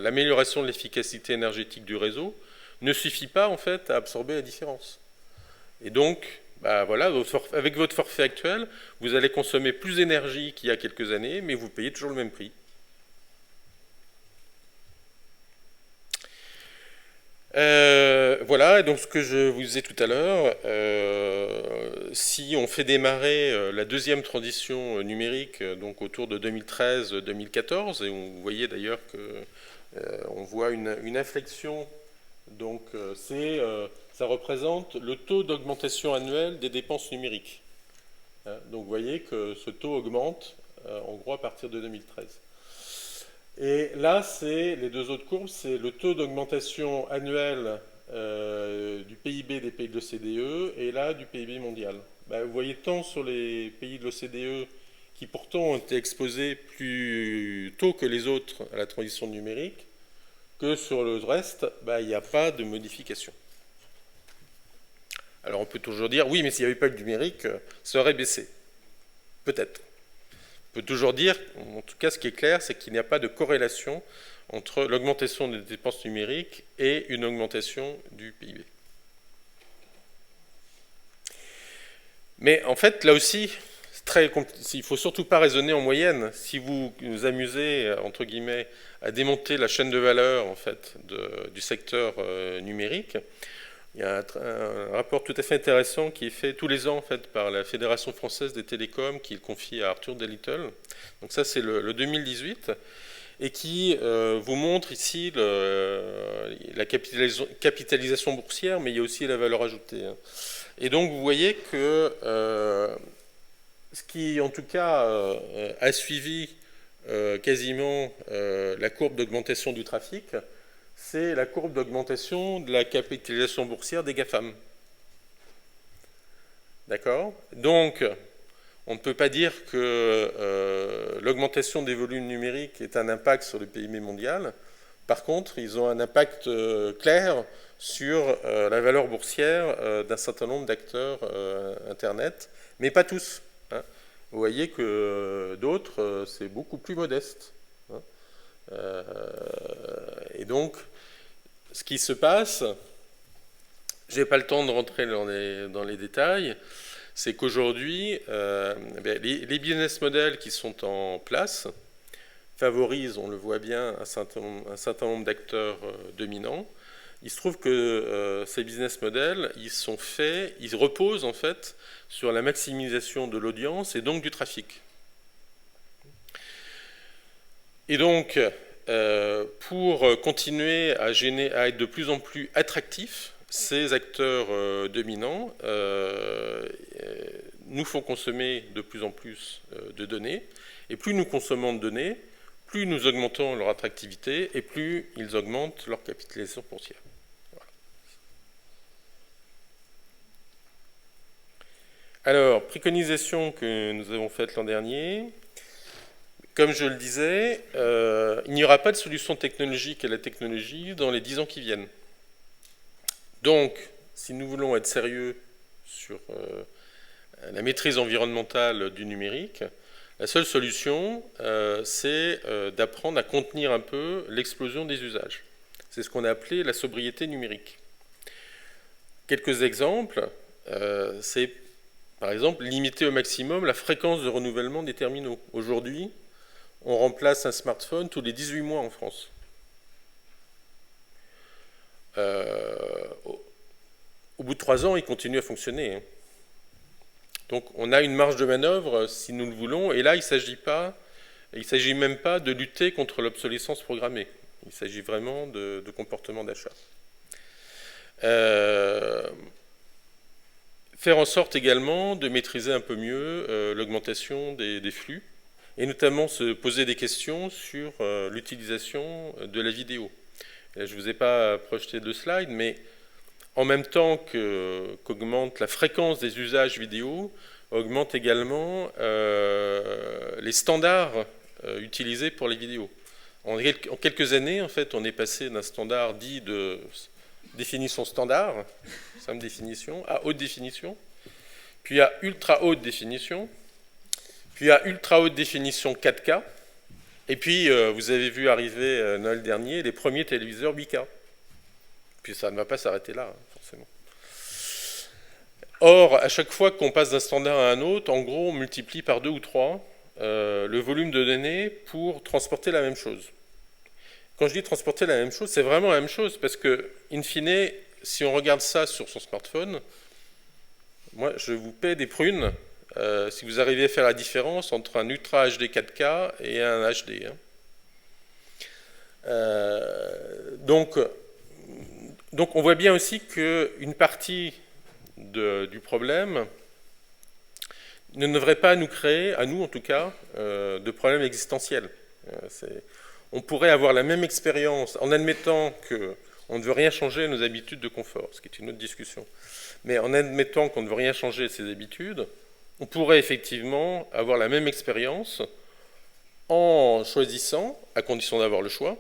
S1: l'amélioration de l'efficacité énergétique du réseau ne suffit pas en fait à absorber la différence. Et donc, voilà, avec votre forfait actuel, vous allez consommer plus d'énergie qu'il y a quelques années, mais vous payez toujours le même prix. Voilà, et donc ce que je vous disais tout à l'heure, si on fait démarrer la deuxième transition numérique, donc autour de 2013-2014, et vous voyez d'ailleurs qu'on voit une inflexion, donc ça représente le taux d'augmentation annuelle des dépenses numériques. Donc vous voyez que ce taux augmente en gros à partir de 2013. Et là, les deux autres courbes, c'est le taux d'augmentation annuel du PIB des pays de l'OCDE et là du PIB mondial. Vous voyez tant sur les pays de l'OCDE qui pourtant ont été exposés plus tôt que les autres à la transition numérique, que sur le reste, il n'y a pas de modification. Alors on peut toujours dire, oui, mais s'il n'y avait pas le numérique, ça aurait baissé. Peut-être. On peut toujours dire, en tout cas ce qui est clair, c'est qu'il n'y a pas de corrélation entre l'augmentation des dépenses numériques et une augmentation du PIB. Mais en fait, là aussi, il ne faut surtout pas raisonner en moyenne. Si vous vous amusez, entre guillemets, à démonter la chaîne de valeur en fait, du secteur numérique, il y a un rapport tout à fait intéressant qui est fait tous les ans en fait, par la Fédération française des télécoms, qui est confié à Arthur Delittle. Donc ça, c'est le 2018, et qui vous montre ici la capitalisation boursière, mais il y a aussi la valeur ajoutée. Et donc, vous voyez que ce qui, en tout cas, a suivi quasiment la courbe d'augmentation du trafic, c'est la courbe d'augmentation de la capitalisation boursière des GAFAM. D'accord ? Donc, on ne peut pas dire que l'augmentation des volumes numériques ait un impact sur le PIB mondial. Par contre, ils ont un impact clair sur la valeur boursière d'un certain nombre d'acteurs Internet, mais pas tous. Hein. Vous voyez que d'autres, c'est beaucoup plus modeste. Hein. Et donc, ce qui se passe, je n'ai pas le temps de rentrer dans les détails, c'est qu'aujourd'hui, les business models qui sont en place favorisent, on le voit bien, un certain nombre d'acteurs dominants. Il se trouve que ces business models, ils reposent en fait sur la maximisation de l'audience et donc du trafic. Et donc, pour continuer à être de plus en plus attractifs, ces acteurs dominants nous font consommer de plus en plus de données, et plus nous consommons de données, plus nous augmentons leur attractivité, et plus ils augmentent leur capitalisation boursière. Voilà. Alors, préconisation que nous avons faite l'an dernier. Comme je le disais, il n'y aura pas de solution technologique à la technologie dans les 10 ans qui viennent. Donc, si nous voulons être sérieux sur la maîtrise environnementale du numérique, la seule solution, c'est d'apprendre à contenir un peu l'explosion des usages. C'est ce qu'on a appelé la sobriété numérique. Quelques exemples, c'est par exemple limiter au maximum la fréquence de renouvellement des terminaux. Aujourd'hui, on remplace un smartphone tous les 18 mois en France. Au bout de 3 ans, il continue à fonctionner. Donc on a une marge de manœuvre si nous le voulons, et là il ne s'agit même pas de lutter contre l'obsolescence programmée. Il s'agit vraiment de comportement d'achat. Faire en sorte également de maîtriser un peu mieux l'augmentation des flux, et notamment se poser des questions sur l'utilisation de la vidéo. Et je ne vous ai pas projeté de slide, mais en même temps qu'augmente la fréquence des usages vidéo, augmente également les standards utilisés pour les vidéos. En quelques années, en fait, on est passé d'un standard dit de définition standard, simple définition, à haute définition, puis à ultra haute définition, puis à ultra haute définition 4K, et puis vous avez vu arriver Noël dernier les premiers téléviseurs 8K. Puis ça ne va pas s'arrêter là, hein, forcément. Or, à chaque fois qu'on passe d'un standard à un autre, en gros, on multiplie par 2 ou 3 le volume de données pour transporter la même chose. Quand je dis transporter la même chose, c'est vraiment la même chose, parce que, in fine, si on regarde ça sur son smartphone, moi, je vous paie des prunes si vous arrivez à faire la différence entre un Ultra HD 4K et un HD. Donc, on voit bien aussi qu'une partie du problème ne devrait pas nous créer, à nous en tout cas, de problèmes existentiels. On pourrait avoir la même expérience en admettant qu'on ne veut rien changer à nos habitudes de confort, ce qui est une autre discussion. Mais en admettant qu'on ne veut rien changer à ses habitudes, on pourrait effectivement avoir la même expérience en choisissant, à condition d'avoir le choix,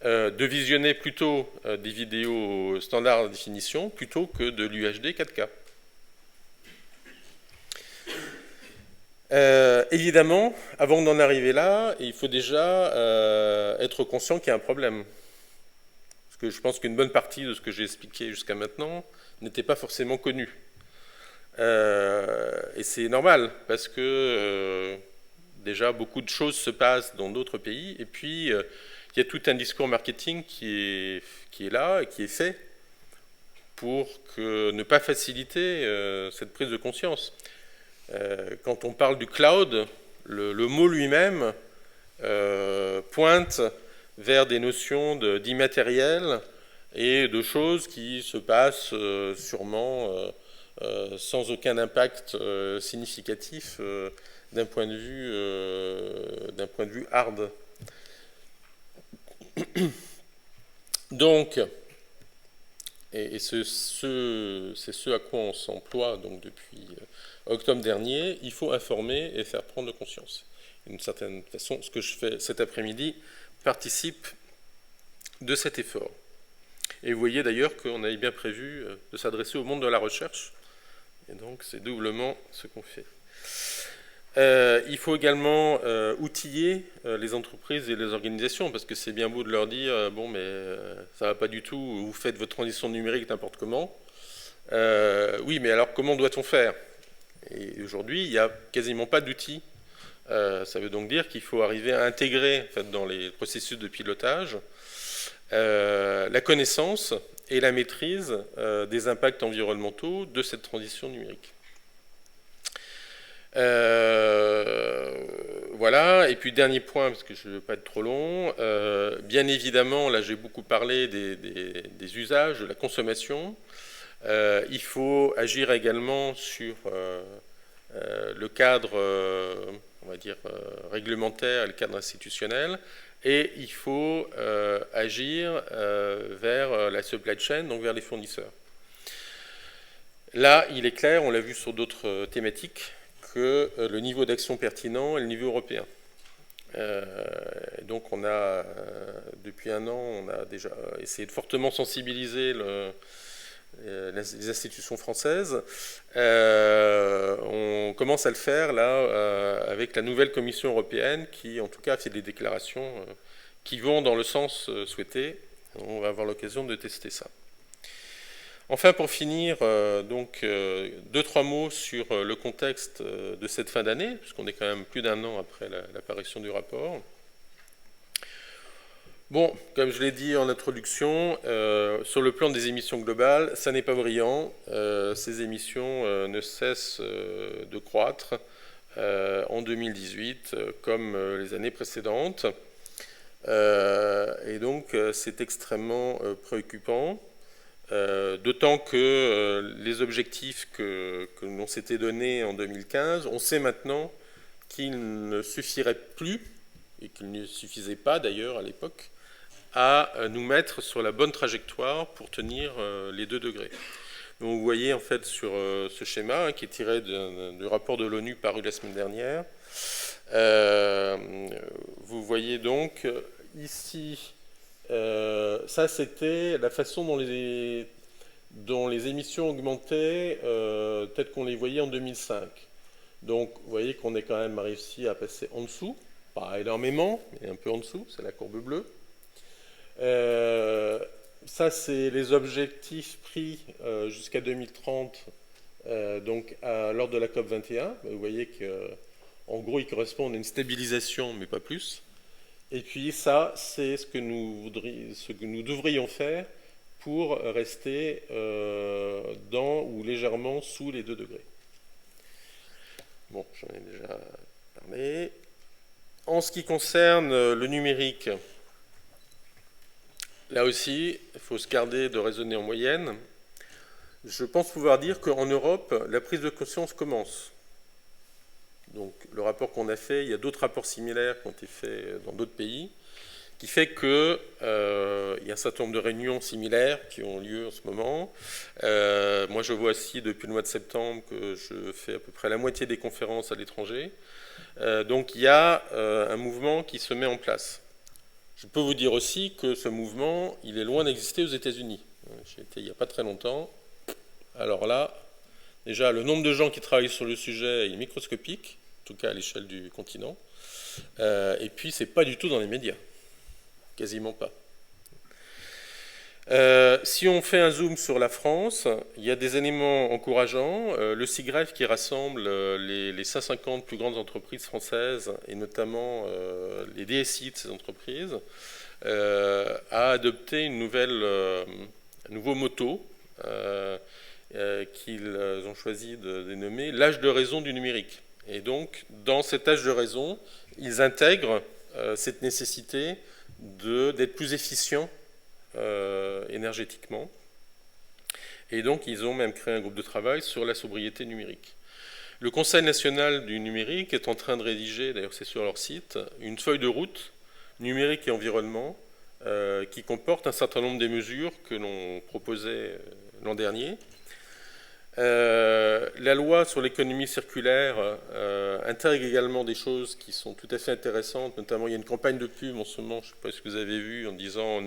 S1: de visionner plutôt des vidéos standard définition plutôt que de l'UHD 4K. Évidemment, avant d'en arriver là, il faut déjà être conscient qu'il y a un problème. Parce que je pense qu'une bonne partie de ce que j'ai expliqué jusqu'à maintenant n'était pas forcément connue. Et c'est normal, parce que déjà beaucoup de choses se passent dans d'autres pays, et puis il y a tout un discours marketing qui est là et qui est fait pour ne pas faciliter cette prise de conscience. Quand on parle du cloud, le mot lui-même pointe vers des notions d'immatériel et de choses qui se passent sûrement sans aucun impact significatif d'un point de vue hard. Donc, et c'est ce à quoi on s'emploie donc depuis octobre dernier, il faut informer et faire prendre conscience. D'une certaine façon, ce que je fais cet après-midi participe de cet effort. Et vous voyez d'ailleurs qu'on avait bien prévu de s'adresser au monde de la recherche, et donc c'est doublement ce qu'on fait. Il faut également outiller les entreprises et les organisations, parce que c'est bien beau de leur dire bon, mais ça ne va pas du tout, vous faites votre transition numérique n'importe comment. Oui, mais alors comment doit-on faire? Et aujourd'hui, il n'y a quasiment pas d'outils. Ça veut donc dire qu'il faut arriver à intégrer en fait, dans les processus de pilotage la connaissance et la maîtrise des impacts environnementaux de cette transition numérique. Voilà, et puis dernier point, parce que je ne veux pas être trop long, bien évidemment, là j'ai beaucoup parlé des usages, de la consommation. Il faut agir également sur le cadre, on va dire, réglementaire et le cadre institutionnel, et il faut agir vers la supply chain, donc vers les fournisseurs. Là, il est clair, on l'a vu sur d'autres thématiques, que le niveau d'action pertinent est le niveau européen. Donc on a, depuis un an, on a déjà essayé de fortement sensibiliser les institutions françaises. On commence à le faire là avec la nouvelle Commission européenne qui, en tout cas, fait des déclarations qui vont dans le sens souhaité. On va avoir l'occasion de tester ça. Enfin, pour finir, donc 2-3 mots sur le contexte de cette fin d'année, puisqu'on est quand même plus d'un an après l'apparition du rapport. Bon, comme je l'ai dit en introduction, sur le plan des émissions globales, ça n'est pas brillant. Ces émissions ne cessent de croître en 2018 comme les années précédentes. Et donc c'est extrêmement préoccupant, d'autant que les objectifs que l'on s'était donnés en 2015, on sait maintenant qu'ils ne suffiraient plus, et qu'ils ne suffisaient pas d'ailleurs à l'époque, à nous mettre sur la bonne trajectoire pour tenir les 2 degrés. Donc vous voyez en fait sur ce schéma qui est tiré du rapport de l'ONU paru la semaine dernière, vous voyez donc ici, ça c'était la façon dont les émissions augmentaient telles qu'on les voyait en 2005. Donc vous voyez qu'on est quand même réussi à passer en dessous, pas énormément, mais un peu en dessous, c'est la courbe bleue. Ça, c'est les objectifs pris jusqu'à 2030, donc lors de la COP 21. Vous voyez qu'en gros, ils correspondent à une stabilisation, mais pas plus. Et puis ça, c'est ce que nous devrions faire pour rester dans ou légèrement sous les 2 degrés. Bon, j'en ai déjà parlé. En ce qui concerne le numérique, là aussi, il faut se garder de raisonner en moyenne. Je pense pouvoir dire qu'en Europe, la prise de conscience commence. Donc le rapport qu'on a fait, il y a d'autres rapports similaires qui ont été faits dans d'autres pays, qui fait qu'il y a un certain nombre de réunions similaires qui ont lieu en ce moment. Moi, je vois ici depuis le mois de septembre que je fais à peu près la moitié des conférences à l'étranger. Donc il y a un mouvement qui se met en place. Je peux vous dire aussi que ce mouvement, il est loin d'exister aux États-Unis. J'y étais il n'y a pas très longtemps. Alors là, déjà, le nombre de gens qui travaillent sur le sujet est microscopique, en tout cas à l'échelle du continent. Et puis, c'est pas du tout dans les médias. Quasiment pas. Si on fait un zoom sur la France, il y a des éléments encourageants. Le SIGREF qui rassemble les 150 plus grandes entreprises françaises, et notamment les DSI de ces entreprises, a adopté un nouveau motto qu'ils ont choisi de dénommer l'âge de raison du numérique. Et donc, dans cet âge de raison, ils intègrent cette nécessité d'être plus efficients énergétiquement. Et donc, ils ont même créé un groupe de travail sur la sobriété numérique. Le Conseil national du numérique est en train de rédiger, d'ailleurs c'est sur leur site, une feuille de route numérique et environnement qui comporte un certain nombre des mesures que l'on proposait l'an dernier. La loi sur l'économie circulaire intègre également des choses qui sont tout à fait intéressantes, notamment il y a une campagne de pub en ce moment, je ne sais pas si vous avez vu, en disant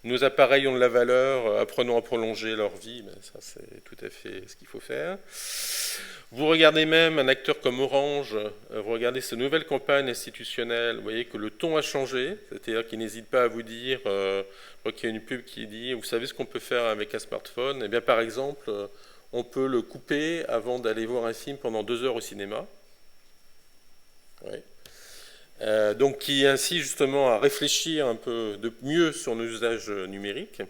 S1: nos appareils ont de la valeur, apprenons à prolonger leur vie, ben ça c'est tout à fait ce qu'il faut faire. Vous regardez même un acteur comme Orange, vous regardez ces nouvelles campagnes institutionnelles, vous voyez que le ton a changé, c'est-à-dire qu'il n'hésite pas à vous dire, je crois qu'il y a une pub qui dit, vous savez ce qu'on peut faire avec un smartphone? Eh bien par exemple, on peut le couper avant d'aller voir un film pendant 2 heures au cinéma. Ouais. Donc qui incite justement à réfléchir un peu mieux sur nos usages numériques.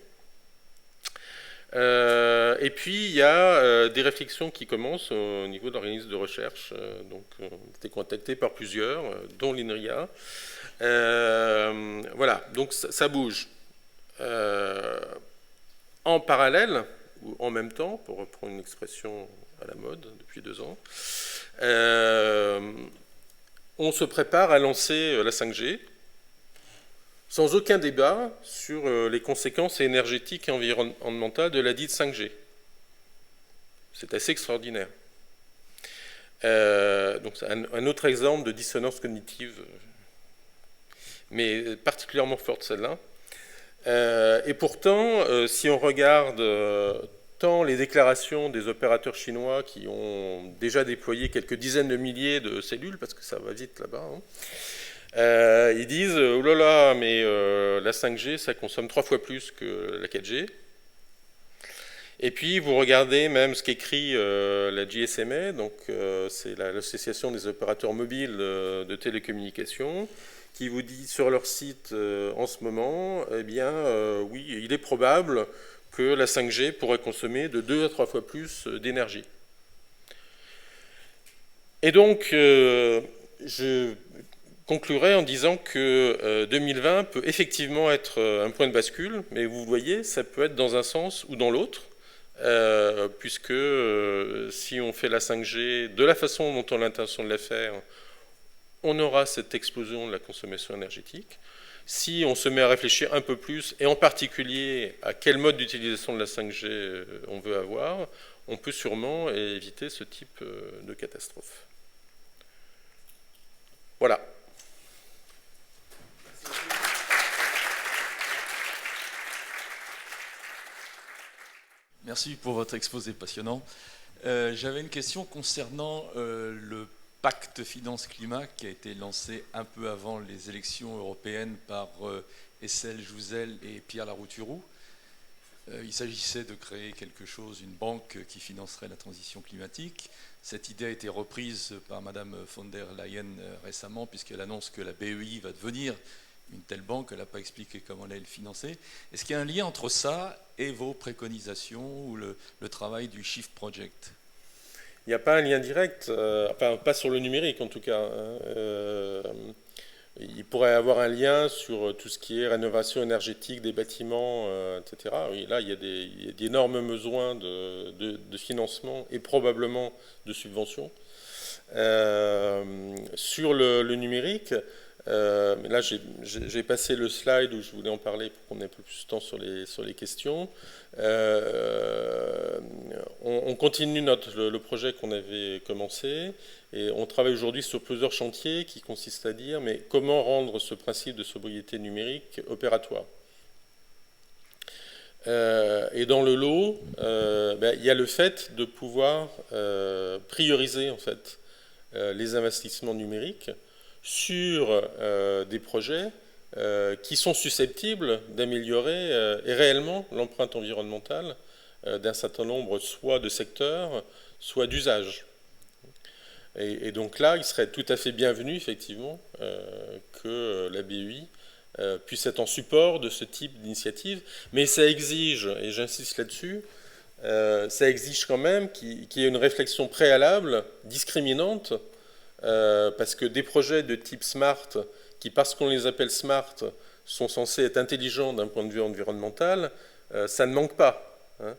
S1: Et puis il y a des réflexions qui commencent au niveau d'organismes de recherche. Donc on a été contacté par plusieurs, dont l'INRIA. Voilà, donc ça bouge. En parallèle, ou en même temps, pour reprendre une expression à la mode depuis 2 ans, on se prépare à lancer la 5G sans aucun débat sur les conséquences énergétiques et environnementales de la dite 5G. C'est assez extraordinaire. Donc c'est un autre exemple de dissonance cognitive, mais particulièrement forte celle-là. Et pourtant, si on regarde tant les déclarations des opérateurs chinois qui ont déjà déployé quelques dizaines de milliers de cellules, parce que ça va vite là-bas, hein, ils disent « Oh là là, mais la 5G, ça consomme 3 fois plus que la 4G ». Et puis vous regardez même ce qu'écrit la GSMA, donc c'est l'association des opérateurs mobiles de télécommunications, qui vous dit sur leur site en ce moment, eh bien oui, il est probable que la 5G pourrait consommer de 2 à 3 fois plus d'énergie. Et donc je conclurai en disant que 2020 peut effectivement être un point de bascule, mais vous voyez, ça peut être dans un sens ou dans l'autre. Puisque si on fait la 5G de la façon dont on a l'intention de la faire, on aura cette explosion de la consommation énergétique. Si on se met à réfléchir un peu plus, et en particulier à quel mode d'utilisation de la 5G on veut avoir, on peut sûrement éviter ce type de catastrophe. Voilà.
S3: Merci pour votre exposé passionnant. J'avais une question concernant le pacte finance-climat qui a été lancé un peu avant les élections européennes par Estelle Jouzel et Pierre Larouturou. Il s'agissait de créer quelque chose, une banque qui financerait la transition climatique. Cette idée a été reprise par Madame von der Leyen récemment, puisqu'elle annonce que la BEI va devenir une telle banque. Elle n'a pas expliqué comment elle allait le financer. Est-ce qu'il y a un lien entre ça et vos préconisations ou le travail du Shift Project?
S1: Il n'y a pas un lien direct, enfin pas sur le numérique en tout cas. Il pourrait y avoir un lien sur tout ce qui est rénovation énergétique des bâtiments, etc. Oui, là, il y a d'énormes besoins de financement et probablement de subventions. Sur le numérique, là, j'ai passé le slide où je voulais en parler pour qu'on ait un peu plus de temps sur les questions. On continue le projet qu'on avait commencé et on travaille aujourd'hui sur plusieurs chantiers qui consistent à dire mais comment rendre ce principe de sobriété numérique opératoire. Et dans le lot, il y a le fait de pouvoir prioriser en fait les investissements numériques sur des projets qui sont susceptibles d'améliorer et réellement l'empreinte environnementale d'un certain nombre soit de secteurs, soit d'usages. Et donc là, il serait tout à fait bienvenu, effectivement, que la BEI puisse être en support de ce type d'initiative. Mais ça exige, et j'insiste là-dessus, ça exige quand même qu'il y ait une réflexion préalable, discriminante, parce que des projets de type smart, qui parce qu'on les appelle smart, sont censés être intelligents d'un point de vue environnemental, ça ne manque pas. Hein.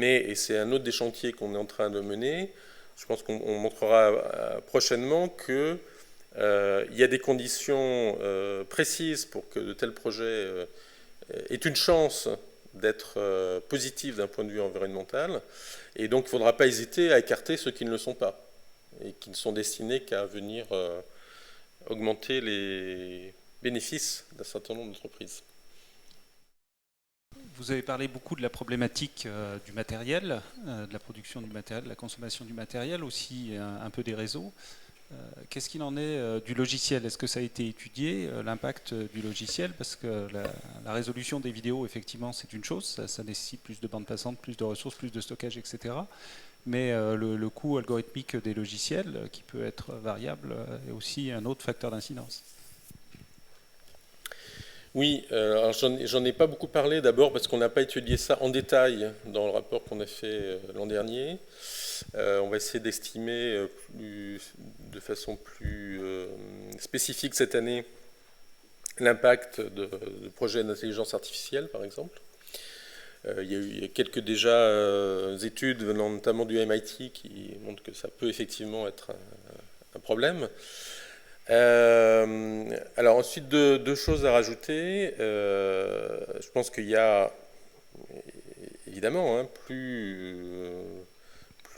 S1: Et c'est un autre des chantiers qu'on est en train de mener. Je pense qu'on montrera prochainement qu'il y a des conditions précises pour que de tels projets aient une chance d'être positifs d'un point de vue environnemental. Et donc il ne faudra pas hésiter à écarter ceux qui ne le sont pas et qui ne sont destinés qu'à venir augmenter les bénéfices d'un certain nombre d'entreprises.
S4: Vous avez parlé beaucoup de la problématique du matériel, de la production du matériel, de la consommation du matériel, aussi un peu des réseaux. Qu'est-ce qu'il en est du logiciel? Est-ce que ça a été étudié, l'impact du logiciel? Parce que la résolution des vidéos, effectivement, c'est une chose, ça nécessite plus de bandes passantes, plus de ressources, plus de stockage, etc. Mais le coût algorithmique des logiciels, qui peut être variable, est aussi un autre facteur d'incidence.
S1: Oui, alors j'en ai pas beaucoup parlé d'abord parce qu'on n'a pas étudié ça en détail dans le rapport qu'on a fait l'an dernier. On va essayer d'estimer de façon plus spécifique cette année l'impact de projets d'intelligence artificielle, par exemple. Il y a quelques déjà études venant notamment du MIT qui montrent que ça peut effectivement être un problème. Alors ensuite, deux choses à rajouter. Je pense qu'il y a évidemment plus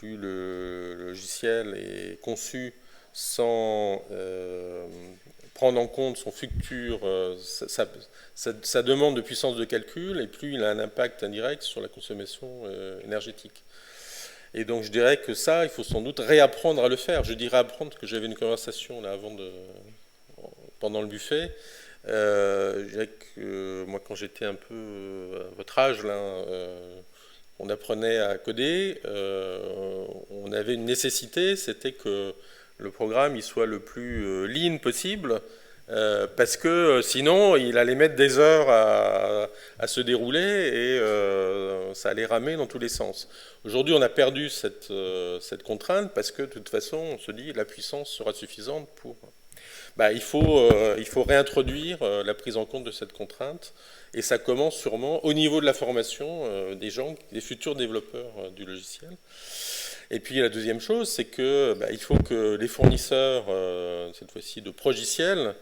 S1: le logiciel est conçu sans prendre en compte son futur, sa demande de puissance de calcul, et plus il a un impact indirect sur la consommation énergétique. Et donc je dirais que ça, il faut sans doute réapprendre à le faire. Je dirais apprendre, parce que j'avais une conversation là pendant le buffet. Je dirais que moi, quand j'étais un peu à votre âge, là, on apprenait à coder, on avait une nécessité, c'était que le programme il soit le plus lean possible, parce que sinon il allait mettre des heures à se dérouler et ça allait ramer dans tous les sens. Aujourd'hui on a perdu cette contrainte parce que de toute façon on se dit la puissance sera suffisante pour... il faut réintroduire la prise en compte de cette contrainte et ça commence sûrement au niveau de la formation des gens, des futurs développeurs du logiciel. Et puis la deuxième chose, c'est que il faut que les fournisseurs, cette fois-ci de progiciels,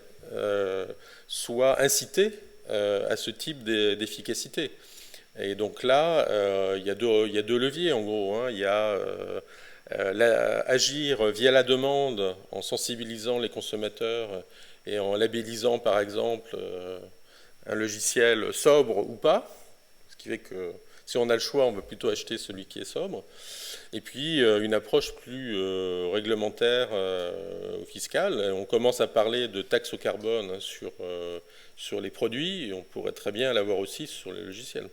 S1: soient incités à ce type d'efficacité. Et donc là, il y a deux leviers en gros. Hein. Il y a agir via la demande en sensibilisant les consommateurs et en labellisant par exemple un logiciel sobre ou pas, ce qui fait que si on a le choix, on va plutôt acheter celui qui est sobre. Et puis une approche plus réglementaire ou fiscale. On commence à parler de taxes au carbone sur les produits et on pourrait très bien l'avoir aussi sur les logiciels.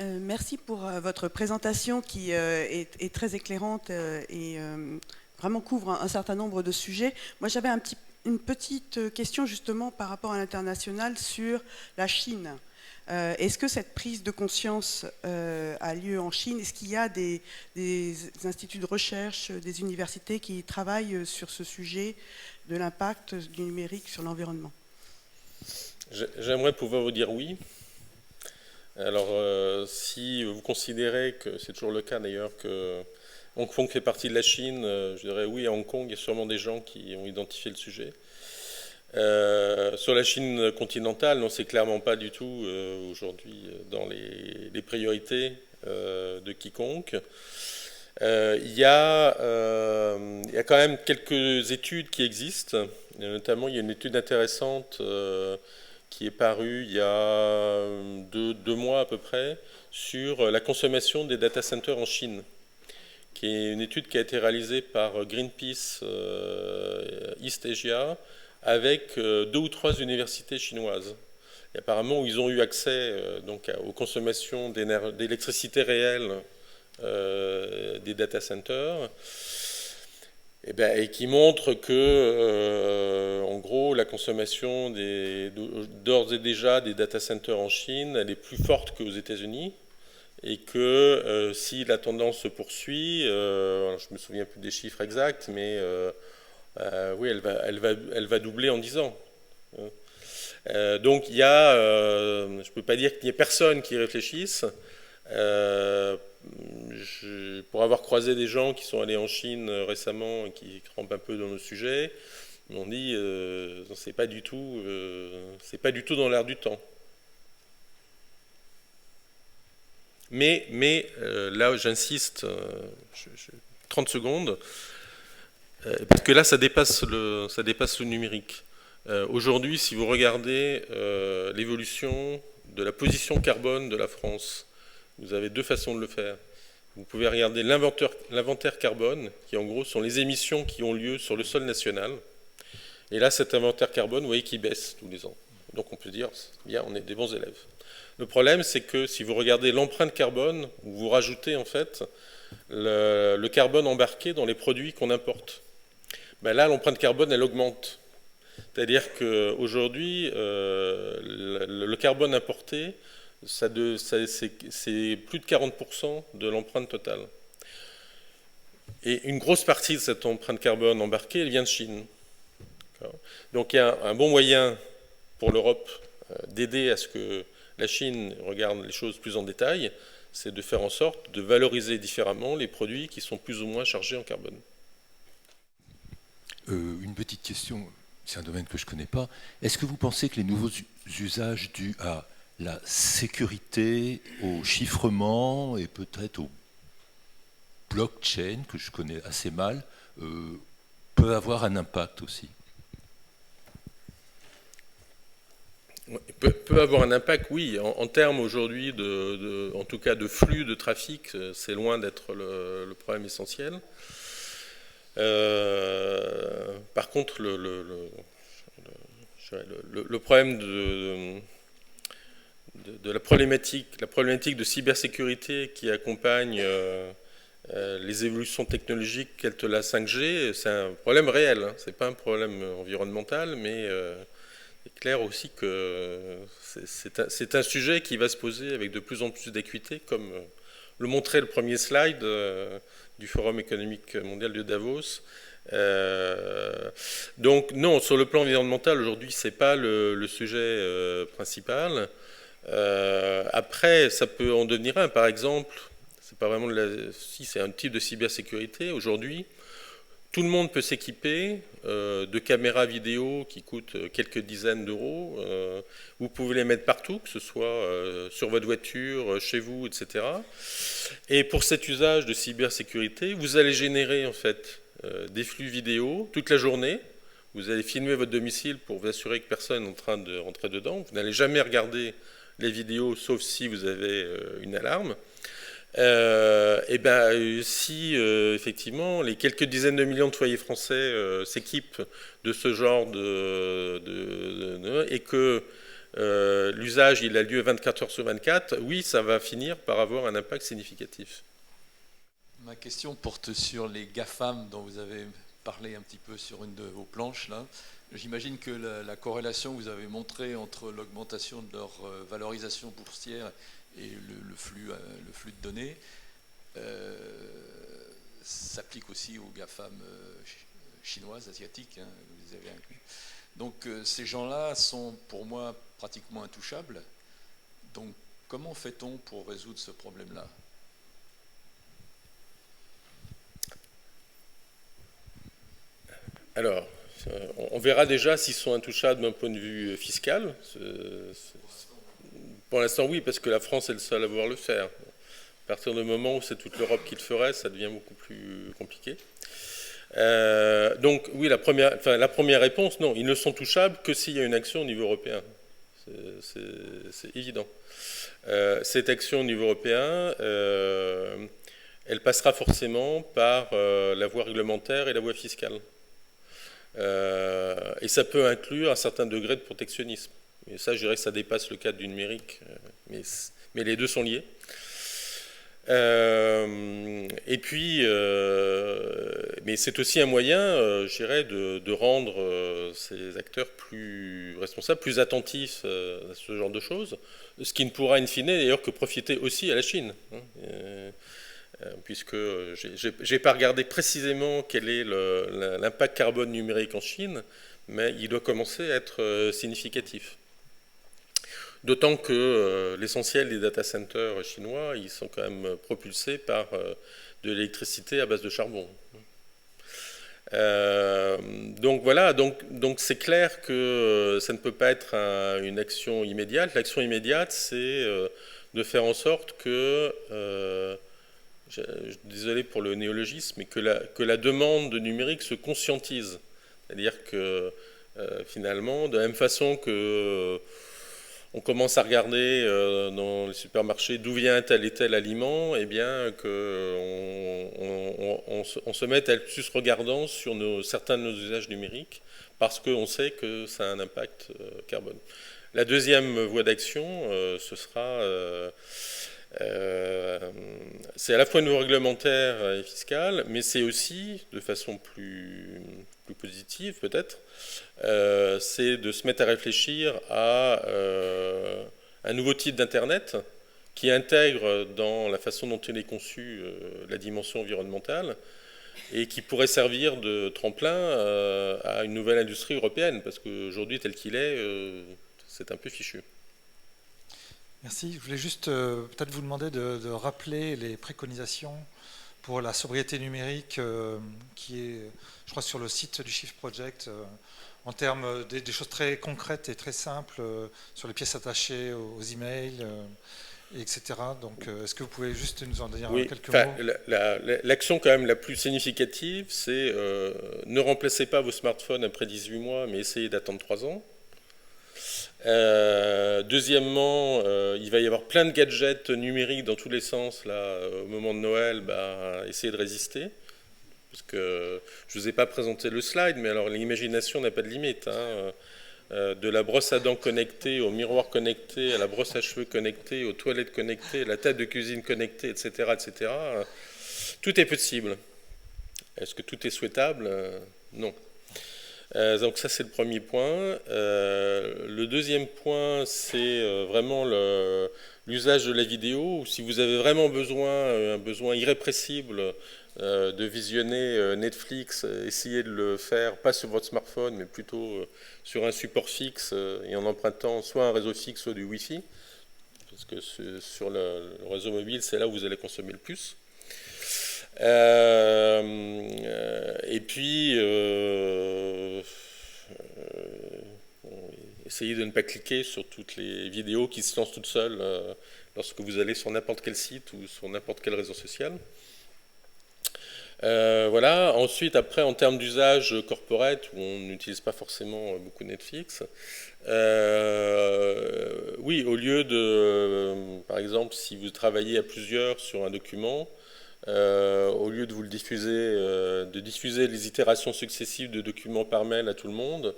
S5: Merci pour votre présentation qui est très éclairante et vraiment couvre un certain nombre de sujets. Moi, j'avais une petite question justement par rapport à l'international sur la Chine. Est-ce que cette prise de conscience a lieu en Chine? Est-ce qu'il y a des instituts de recherche, des universités qui travaillent sur ce sujet de l'impact du numérique sur l'environnement?
S1: J'aimerais pouvoir vous dire oui. Alors, si vous considérez que, c'est toujours le cas d'ailleurs, que Hong Kong fait partie de la Chine, je dirais oui, à Hong Kong, il y a sûrement des gens qui ont identifié le sujet. Sur la Chine continentale, non, c'est clairement pas du tout aujourd'hui dans les priorités de quiconque. Il y a quand même quelques études qui existent, notamment il y a une étude intéressante qui est parue il y a deux mois à peu près sur la consommation des data centers en Chine, qui est une étude qui a été réalisée par Greenpeace East Asia avec 2 ou 3 universités chinoises. Et apparemment, ils ont eu accès donc aux consommations d'électricité réelle des data centers, et qui montrent que, en gros, la consommation d'ores et déjà des data centers en Chine, elle est plus forte qu'aux États-Unis, et que si la tendance se poursuit, je ne me souviens plus des chiffres exacts, mais oui, elle va doubler en 10 ans. Donc il y a, je ne peux pas dire qu'il n'y ait personne qui réfléchisse. Pour avoir croisé des gens qui sont allés en Chine récemment et qui rampent un peu dans le sujet, on dit c'est pas du tout dans l'air du temps. Mais là j'insiste, 30 secondes, parce que là ça dépasse le numérique. Aujourd'hui, si vous regardez l'évolution de la position carbone de la France, vous avez 2 façons de le faire. Vous pouvez regarder l'inventaire carbone, qui en gros sont les émissions qui ont lieu sur le sol national. Et là, cet inventaire carbone, vous voyez qu'il baisse tous les ans. Donc on peut dire, bien, on est des bons élèves. Le problème, c'est que si vous regardez l'empreinte carbone, vous rajoutez en fait le carbone embarqué dans les produits qu'on importe. Là, l'empreinte carbone, elle augmente. C'est-à-dire qu'aujourd'hui, le carbone importé, c'est plus de 40% de l'empreinte totale. Et une grosse partie de cette empreinte carbone embarquée, elle vient de Chine. Donc il y a un bon moyen pour l'Europe d'aider à ce que la Chine regarde les choses plus en détail, c'est de faire en sorte de valoriser différemment les produits qui sont plus ou moins chargés en carbone.
S6: Une petite question, c'est un domaine que je ne connais pas. Est-ce que vous pensez que les nouveaux usages dus à la sécurité, au chiffrement et peut-être au blockchain, que je connais assez mal, peuvent avoir un impact aussi?
S1: Peut avoir un impact, oui. En termes aujourd'hui, en tout cas de flux de trafic, c'est loin d'être le problème essentiel. Par contre, le problème de la problématique de cybersécurité qui accompagne les évolutions technologiques telles que la 5G, c'est un problème réel. Hein. Ce n'est pas un problème environnemental, mais il est clair aussi que c'est un sujet qui va se poser avec de plus en plus d'acuité, comme le montrait le premier slide du Forum économique mondial de Davos. Donc non, sur le plan environnemental, aujourd'hui, ce n'est pas le sujet principal. Après, ça peut en devenir un. Par exemple, c'est pas vraiment si c'est un type de cybersécurité. Aujourd'hui, tout le monde peut s'équiper de caméras vidéo qui coûtent quelques dizaines d'euros. Vous pouvez les mettre partout, que ce soit sur votre voiture, chez vous, etc. Et pour cet usage de cybersécurité, vous allez générer en fait des flux vidéo toute la journée. Vous allez filmer votre domicile pour vous assurer que personne n'est en train de rentrer dedans. Vous n'allez jamais regarder les vidéos, sauf si vous avez une alarme. Et ben, si effectivement les quelques dizaines de millions de foyers français s'équipent de ce genre et que l'usage il a lieu 24 heures sur 24, oui, ça va finir par avoir un impact significatif.
S3: Ma question porte sur les GAFAM dont vous avez parlé un petit peu sur une de vos planches là. J'imagine que la corrélation que vous avez montrée entre l'augmentation de leur valorisation boursière et le flux de données s'applique aussi aux GAFAM chinoises, asiatiques, hein, vous les avez inclus. Donc ces gens-là sont pour moi pratiquement intouchables. Donc comment fait-on pour résoudre ce problème-là ?
S1: Alors, on verra déjà s'ils sont intouchables d'un point de vue fiscal. Pour l'instant, oui, parce que la France est le seul à pouvoir le faire. À partir du moment où c'est toute l'Europe qui le ferait, ça devient beaucoup plus compliqué. Donc, oui, la première réponse, non, ils ne sont touchables que s'il y a une action au niveau européen. C'est évident. Cette action au niveau européen, elle passera forcément par la voie réglementaire et la voie fiscale. Et ça peut inclure un certain degré de protectionnisme. Et ça, je dirais que ça dépasse le cadre du numérique, mais les deux sont liés. Et puis, mais c'est aussi un moyen, je dirais, de rendre ces acteurs plus responsables, plus attentifs à ce genre de choses, ce qui ne pourra in fine d'ailleurs que profiter aussi à la Chine. Puisque je n'ai pas regardé précisément quel est l'impact carbone numérique en Chine, mais il doit commencer à être significatif. D'autant que l'essentiel des data centers chinois, ils sont quand même propulsés par de l'électricité à base de charbon. Donc voilà, donc c'est clair que ça ne peut pas être une action immédiate. L'action immédiate, c'est de faire en sorte que, désolé pour le néologisme, mais que la demande de numérique se conscientise. C'est-à-dire que finalement, de la même façon que on commence à regarder dans les supermarchés d'où vient tel et tel aliment, et bien qu'on se mette à être plus regardant sur certains de nos usages numériques, parce qu'on sait que ça a un impact carbone. La deuxième voie d'action, ce sera... c'est à la fois une voie réglementaire et fiscale, mais c'est aussi, de façon plus positive peut-être, c'est de se mettre à réfléchir à un nouveau type d'Internet qui intègre dans la façon dont il est conçu la dimension environnementale et qui pourrait servir de tremplin à une nouvelle industrie européenne, parce qu'aujourd'hui, tel qu'il est, c'est un peu fichu.
S7: Merci. Je voulais juste peut-être vous demander de rappeler les préconisations pour la sobriété numérique qui est, je crois, sur le site du Shift Project, en termes des choses très concrètes et très simples sur les pièces attachées aux emails, etc. Donc, est-ce que vous pouvez juste nous en dire quelques mots ?
S1: L'action quand même la plus significative, c'est ne remplacez pas vos smartphones après 18 mois, mais essayez d'attendre 3 ans. Deuxièmement, il va y avoir plein de gadgets numériques dans tous les sens là, au moment de Noël, essayez de résister. Parce que je ne vous ai pas présenté le slide, mais alors l'imagination n'a pas de limite. Hein. de la brosse à dents connectée, au miroir connecté, à la brosse à cheveux connectée, aux toilettes connectées, à la table de cuisine connectée, etc., etc. Tout est possible. Est-ce que tout est souhaitable? Non. Donc ça, c'est le premier point. Le deuxième point, c'est vraiment l'usage de la vidéo. Si vous avez vraiment un besoin irrépressible de visionner Netflix, essayez de le faire, pas sur votre smartphone, mais plutôt sur un support fixe et en empruntant soit un réseau fixe, soit du Wi-Fi. Parce que sur le réseau mobile, c'est là où vous allez consommer le plus. Et puis, essayez de ne pas cliquer sur toutes les vidéos qui se lancent toutes seules lorsque vous allez sur n'importe quel site ou sur n'importe quel réseau social. Voilà. Ensuite, après, en termes d'usage corporate, où on n'utilise pas forcément beaucoup Netflix, oui, au lieu de, par exemple, si vous travaillez à plusieurs sur un document, au lieu de vous le diffuser, de diffuser les itérations successives de documents par mail à tout le monde,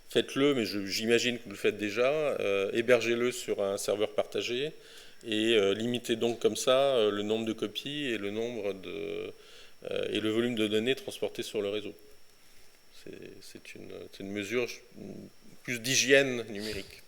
S1: faites-le, mais j'imagine que vous le faites déjà, hébergez-le sur un serveur partagé et limitez donc comme ça le nombre de copies et le volume de données transportées sur le réseau. C'est une mesure plus d'hygiène numérique.